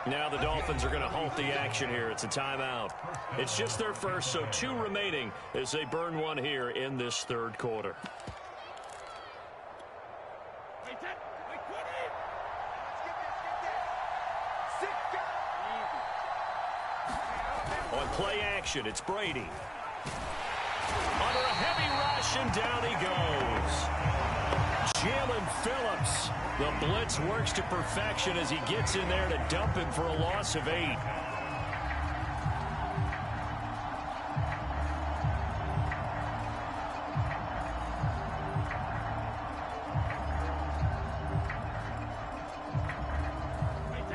Now the Dolphins are going to halt the action here. It's a timeout. It's just their first, so 2 remaining as they burn one here in this 3rd quarter. On play action, it's Brady. Under a heavy rush, and down he goes. Jalen Phillips. The blitz works to perfection as he gets in there to dump him for a loss of 8.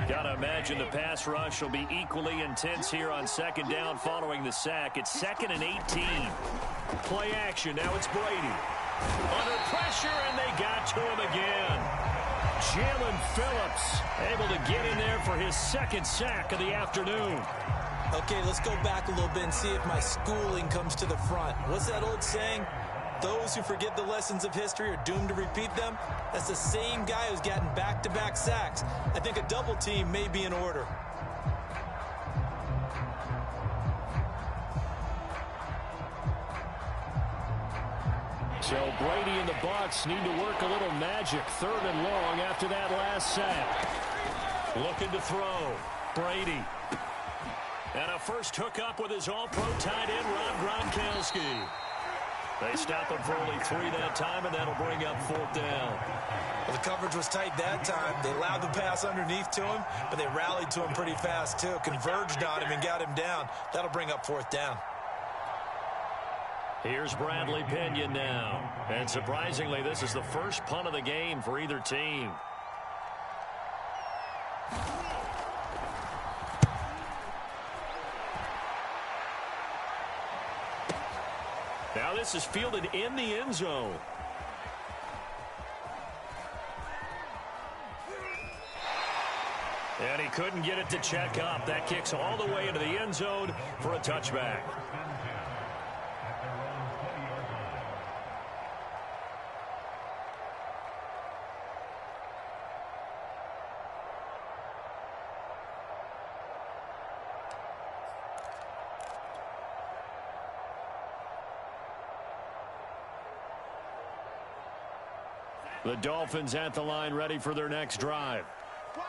Gotta imagine the pass rush will be equally intense here on 2nd down following the sack. It's 2nd and 18. Play action. Now it's Brady. Under pressure, and they got to him again. Jalen Phillips able to get in there for his 2nd sack of the afternoon. Okay, let's go back a little bit and see if my schooling comes to the front. What's that old saying? Those who forget the lessons of history are doomed to repeat them. That's the same guy who's gotten back-to-back sacks. I think a double team may be in order. So Brady and the Bucs need to work a little magic. 3rd and long after that last sack. Looking to throw. Brady. And a first hookup with his all-pro tight end, Rob Gronkowski. They stop him for only 3 that time, and that'll bring up 4th down. Well, the coverage was tight that time. They allowed the pass underneath to him, but they rallied to him pretty fast, too. Converged on him and got him down. That'll bring up 4th down. Here's Bradley Pinion now. And surprisingly, this is the first punt of the game for either team. Now this is fielded in the end zone. And he couldn't get it to check up. That kicks all the way into the end zone for a touchback. The Dolphins at the line, ready for their next drive.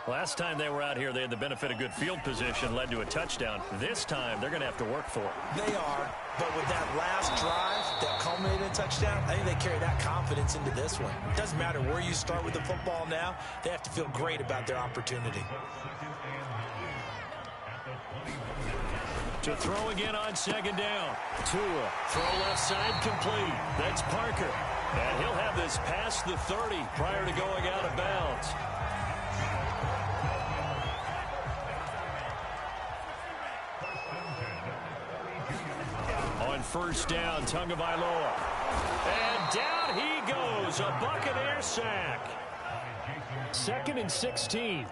Last time they were out here, they had the benefit of good field position, led to a touchdown. This time, they're going to have to work for it. They are, but with that last drive that culminated in a touchdown, I think they carry that confidence into this one. It doesn't matter where you start with the football now. They have to feel great about their opportunity. To throw again on 2nd down. Tua, throw left side complete. That's Parker. And he'll have this past the 30 prior to going out of bounds. On 1st down, Tagovailoa. And down he goes. A Buccaneer sack. 2nd and 16.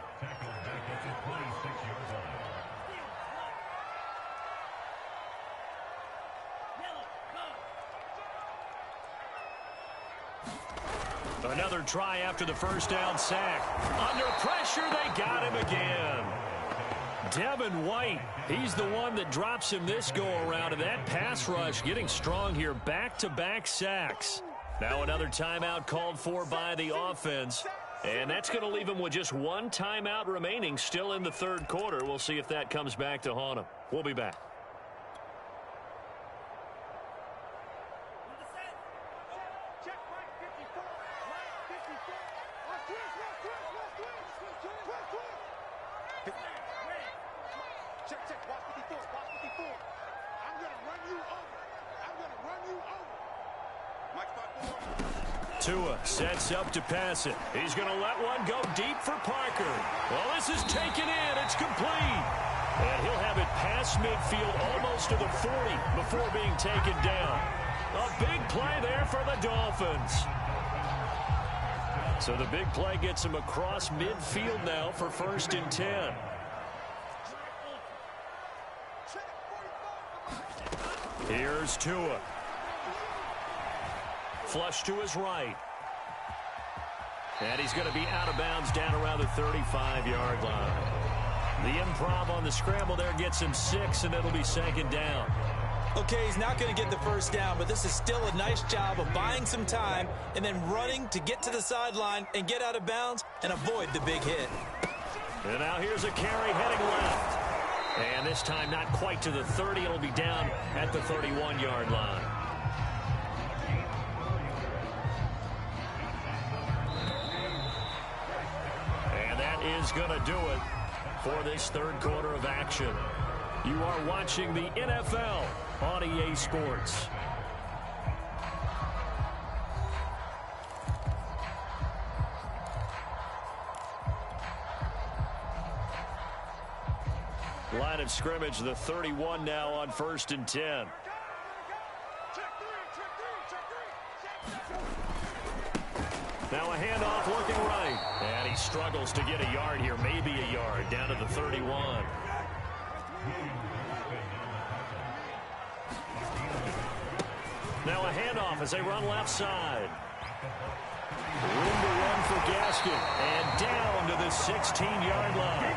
Another try after the 1st down sack. Under pressure, they got him again. Devin White, he's the one that drops him this go-around, and that pass rush getting strong here. Back-to-back sacks. Now another timeout called for by the offense, and that's going to leave him with just 1 timeout remaining still in the 3rd quarter. We'll see if that comes back to haunt him. We'll be back. Tua sets up to pass it. He's going to let one go deep for Parker. Well, this is taken in. It's complete. And he'll have it past midfield almost to the 40 before being taken down. A big play there for the Dolphins. So the big play gets him across midfield now for 1st and 10. Here's Tua. Flush to his right. And he's going to be out of bounds down around the 35-yard line. The improv on the scramble there gets him 6, and it'll be 2nd down. Okay, he's not going to get the 1st down, but this is still a nice job of buying some time and then running to get to the sideline and get out of bounds and avoid the big hit. And now here's a carry heading left. And this time not quite to the 30. It'll be down at the 31-yard line. Is going to do it for this 3rd quarter of action. You are watching the NFL on EA Sports. Line of scrimmage, the 31 now on 1st and 10. Now a handoff looking right. And he struggles to get a yard here, maybe a yard, down to the 31. Now a handoff as they run left side. Room to run for Gaskin. And down to the 16-yard line.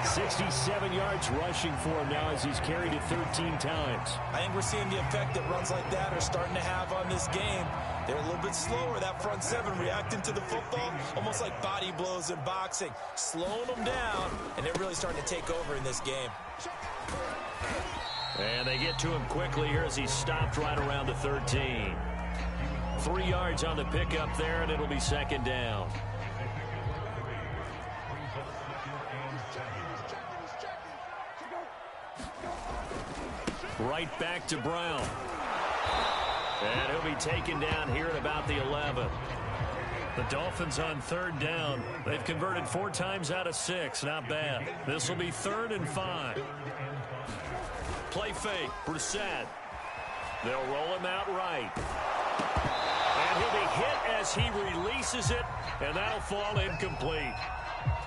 67 yards rushing for him now as he's carried it 13 times. I think we're seeing the effect that runs like that are starting to have on this game. They're a little bit slower, that front seven, reacting to the football, almost like body blows in boxing, slowing them down, and they're really starting to take over in this game. And they get to him quickly here as he's stopped right around the 13. 3 yards on the pickup there, and it'll be second down. Right back to Brown. And he'll be taken down here at about the 11. The Dolphins on third down. They've converted 4 times out of 6. Not bad. This will be 3rd and 5. Play fake. Brissett. They'll roll him out right. And he'll be hit as he releases it, and that'll fall incomplete.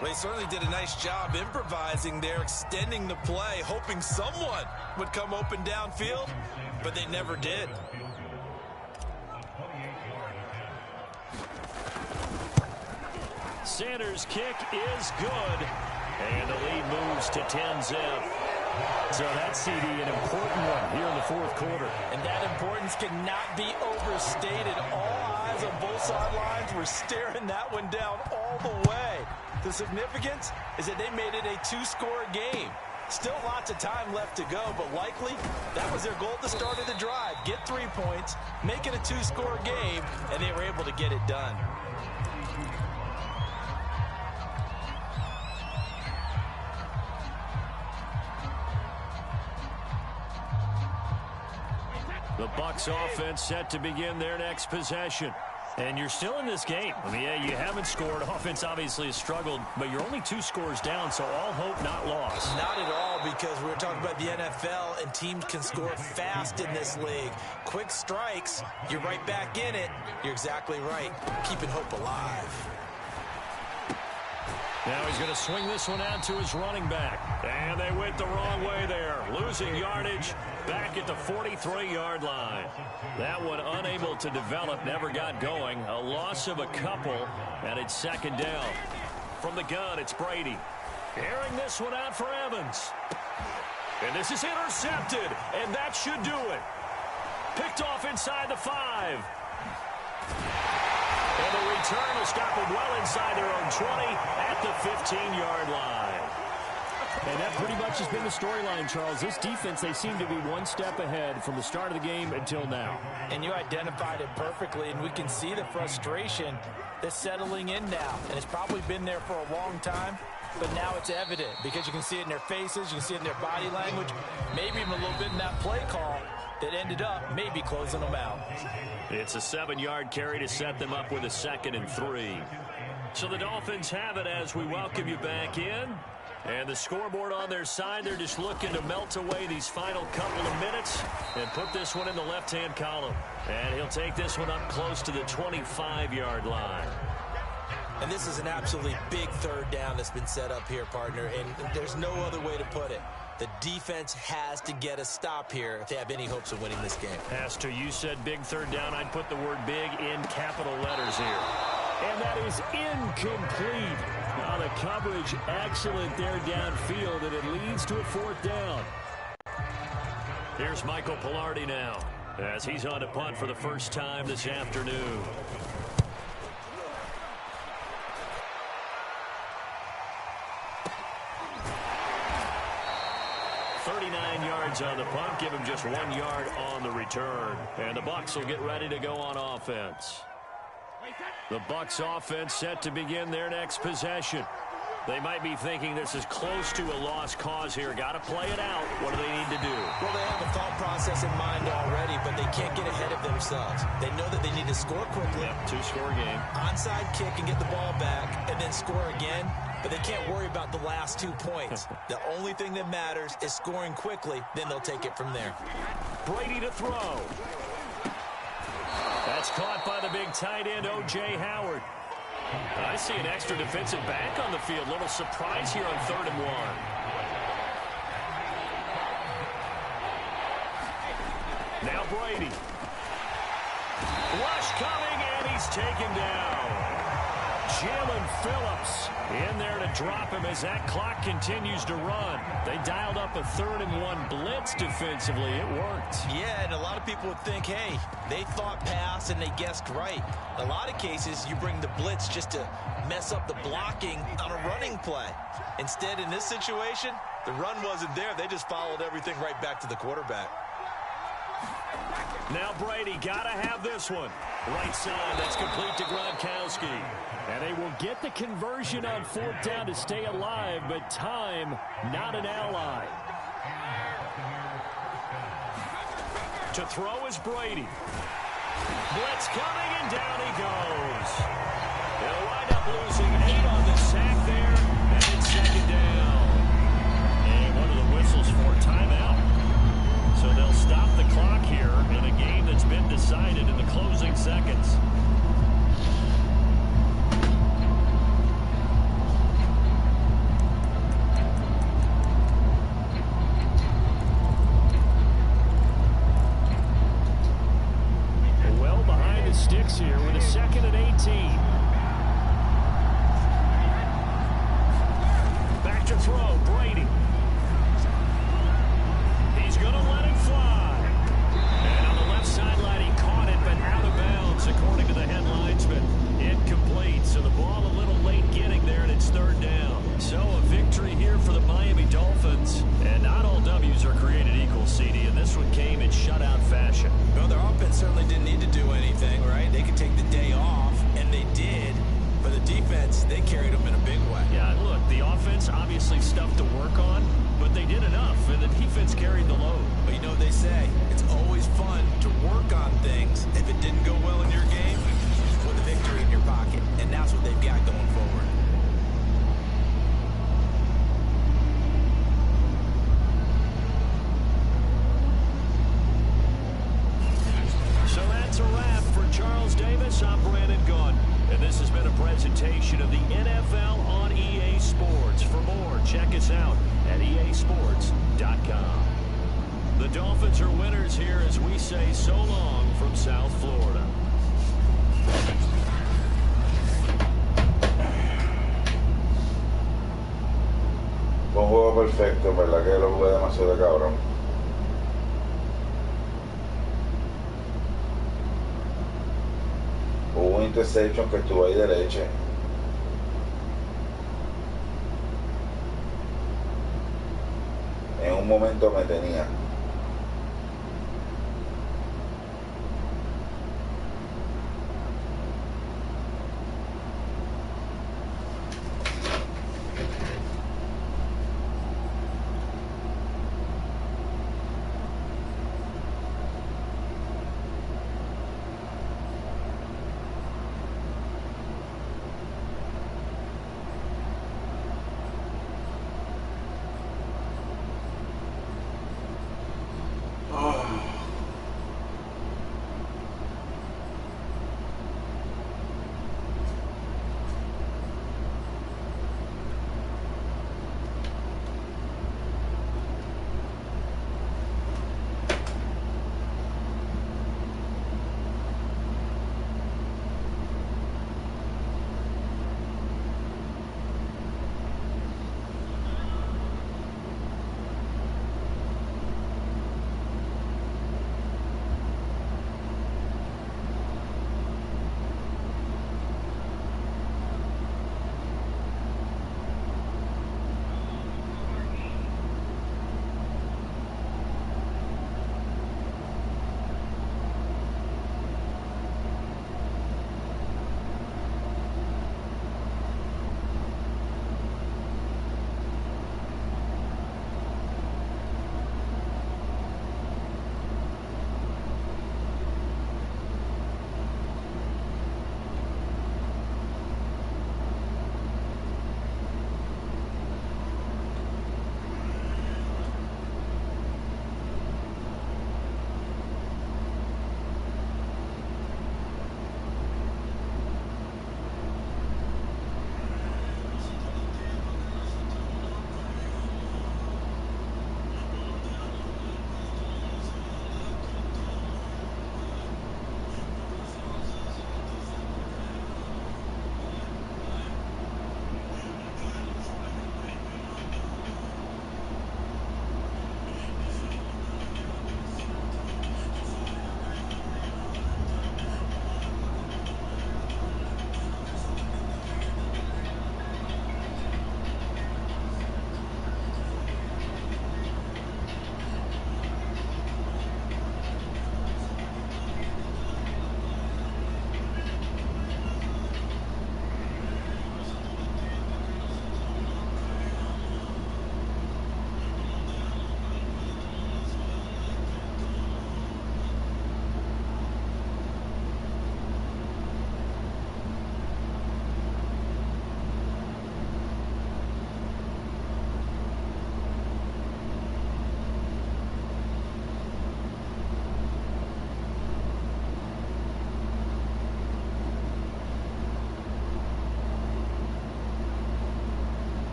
Well, he certainly did a nice job improvising there, extending the play, hoping someone would come open downfield, but they never did. Sanders' kick is good, and the lead moves to 10-zip. So that CD, an important one here in the 4th quarter. And that importance cannot be overstated. All eyes on both sidelines were staring that one down all the way. The significance is that they made it a 2-score game. Still lots of time left to go, but likely that was their goal at the start of the drive. Get 3 points, make it a 2-score game, and they were able to get it done. The Bucs offense set to begin their next possession. And you're still in this game. I mean, yeah, you haven't scored. Offense obviously has struggled, but you're only 2 scores down, so all hope not lost. Not at all, because we were talking about the NFL, and teams can score fast in this league. Quick strikes, you're right back in it. You're exactly right. Keeping hope alive. Now he's going to swing this one out to his running back. And they went the wrong way there. Losing yardage back at the 43-yard line. That one unable to develop, never got going. A loss of a couple, and it's second down. From the gun, it's Brady. Airing this one out for Evans. And this is intercepted, and that should do it. Picked off inside the 5. And the return will stop them well inside their own 20 at the 15-yard line. And that pretty much has been the storyline, Charles. This defense, they seem to be one step ahead from the start of the game until now. And you identified it perfectly, and we can see the frustration that's settling in now. And it's probably been there for a long time, but now it's evident because you can see it in their faces, you can see it in their body language, maybe even a little bit in that play call that ended up maybe closing them out. It's a 7-yard carry to set them up with a 2nd and 3. So the Dolphins have it as we welcome you back in. And the scoreboard on their side, they're just looking to melt away these final couple of minutes and put this one in the left-hand column. And he'll take this one up close to the 25-yard line. And this is an absolutely big 3rd down that's been set up here, partner, and there's no other way to put it. The defense has to get a stop here if they have any hopes of winning this game. As to you said big 3rd down, I'd put the word big in capital letters here. And that is incomplete. Now the coverage excellent there downfield, and it leads to a 4th down. Here's Michael Pilardi now as he's on to punt for the first time this afternoon. On the punt, give him just 1 yard on the return. And the Bucs will get ready to go on offense. The Bucs offense set to begin their next possession. They might be thinking this is close to a lost cause here. Got to play it out. What do they need to do? Well, they have a thought process in mind already, but they can't get ahead of themselves. They know that they need to score quickly. Yep, 2-score game. Onside kick and get the ball back, and then score again. But they can't worry about the last 2 points. The only thing that matters is scoring quickly. Then they'll take it from there. Brady to throw. That's caught by the big tight end, O.J. Howard. I see an extra defensive back on the field. Little surprise here on 3rd and 1. Now Brady. Rush coming, and he's taken down. Jalen Phillips in there to drop him as that clock continues to run. They dialed up a 3rd and 1 blitz defensively. It worked. Yeah, and a lot of people would think, hey, they thought pass and they guessed right. In a lot of cases, you bring the blitz just to mess up the blocking on a running play. Instead, in this situation, the run wasn't there. They just followed everything right back to the quarterback. Now Brady got to have this one. Right side, that's complete to Gronkowski. And they will get the conversion on 4th down to stay alive, but time, not an ally. To throw is Brady. Blitz coming, and down he goes. They'll wind up losing 8 on the sack there, and it's 2nd down. And one of the whistles for timeout. So they'll stop the clock here in a game that's been decided in the closing seconds. Well behind the sticks here with a 2nd and 18. Back to throw, Brady. He's going to let it fly. And on the left sideline, he caught it, but out of bounds, according to the head linesman. Incomplete, so the ball a little late getting there, and it's 3rd down. So a victory here for the Miami Dolphins. And not all W's are created equal, CD, and this one came in shutout fashion. Well, their offense certainly didn't need to do anything, right? They could take the day off, and they did. For the defense, they carried them in a big way. Yeah, look, the offense obviously stuff to work on, but they did enough, and the defense carried the load. But you know what they say, it's always fun to work on things. If it didn't go well in your game, put the victory in your pocket, and that's what they've got going forward. So that's a wrap for Charles Davis. I'm Brandon Gaudin. And this has been a presentation of the NFL on EA Sports. For more, check us out at easports.com. The Dolphins are winners here as we say so long from South Florida. Fue un juego perfecto, en verdad que lo jugué demasiado de cabrón. Hubo un interception que estuvo ahí de leche. En un momento me tenía.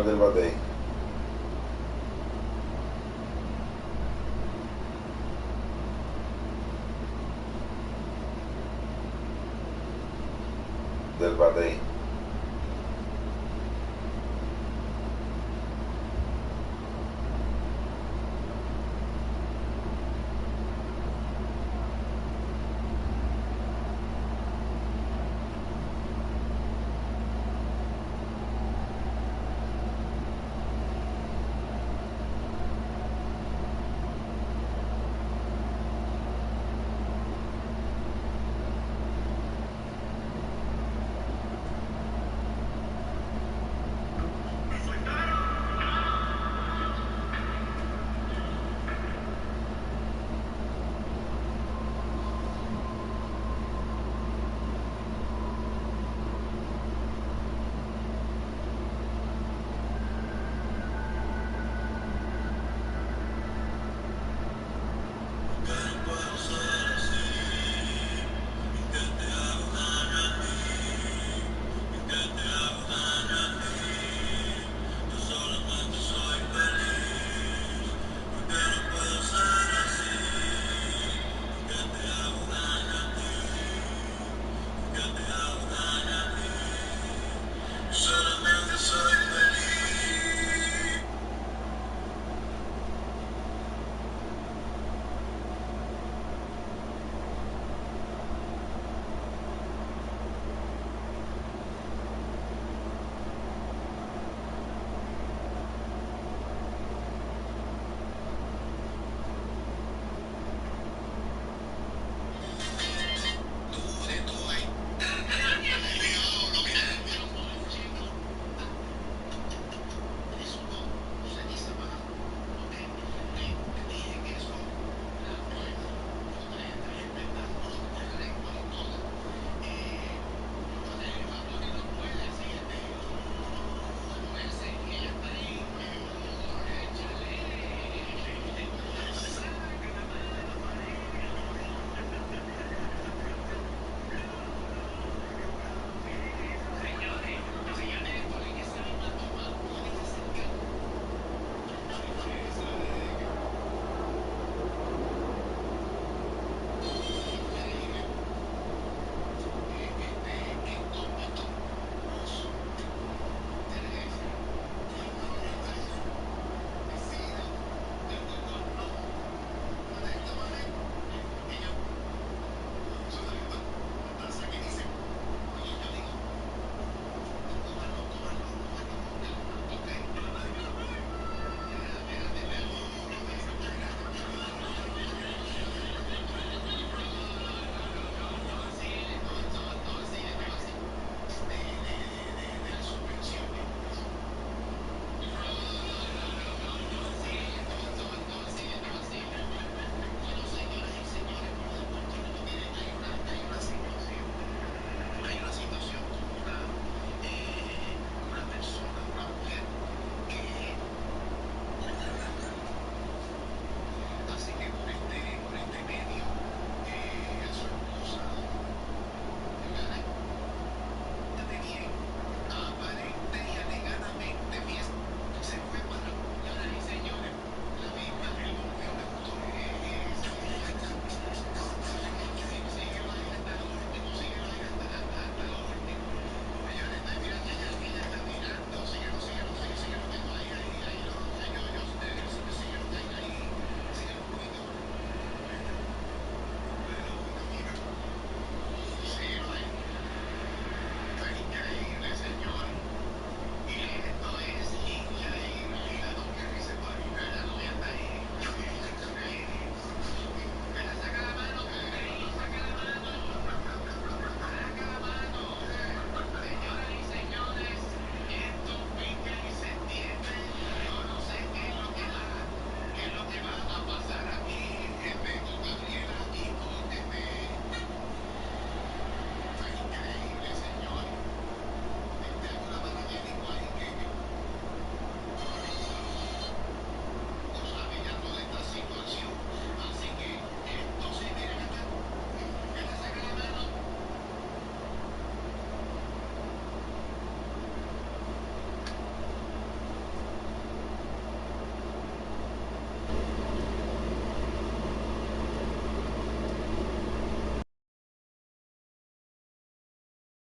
más del batey. Del batey.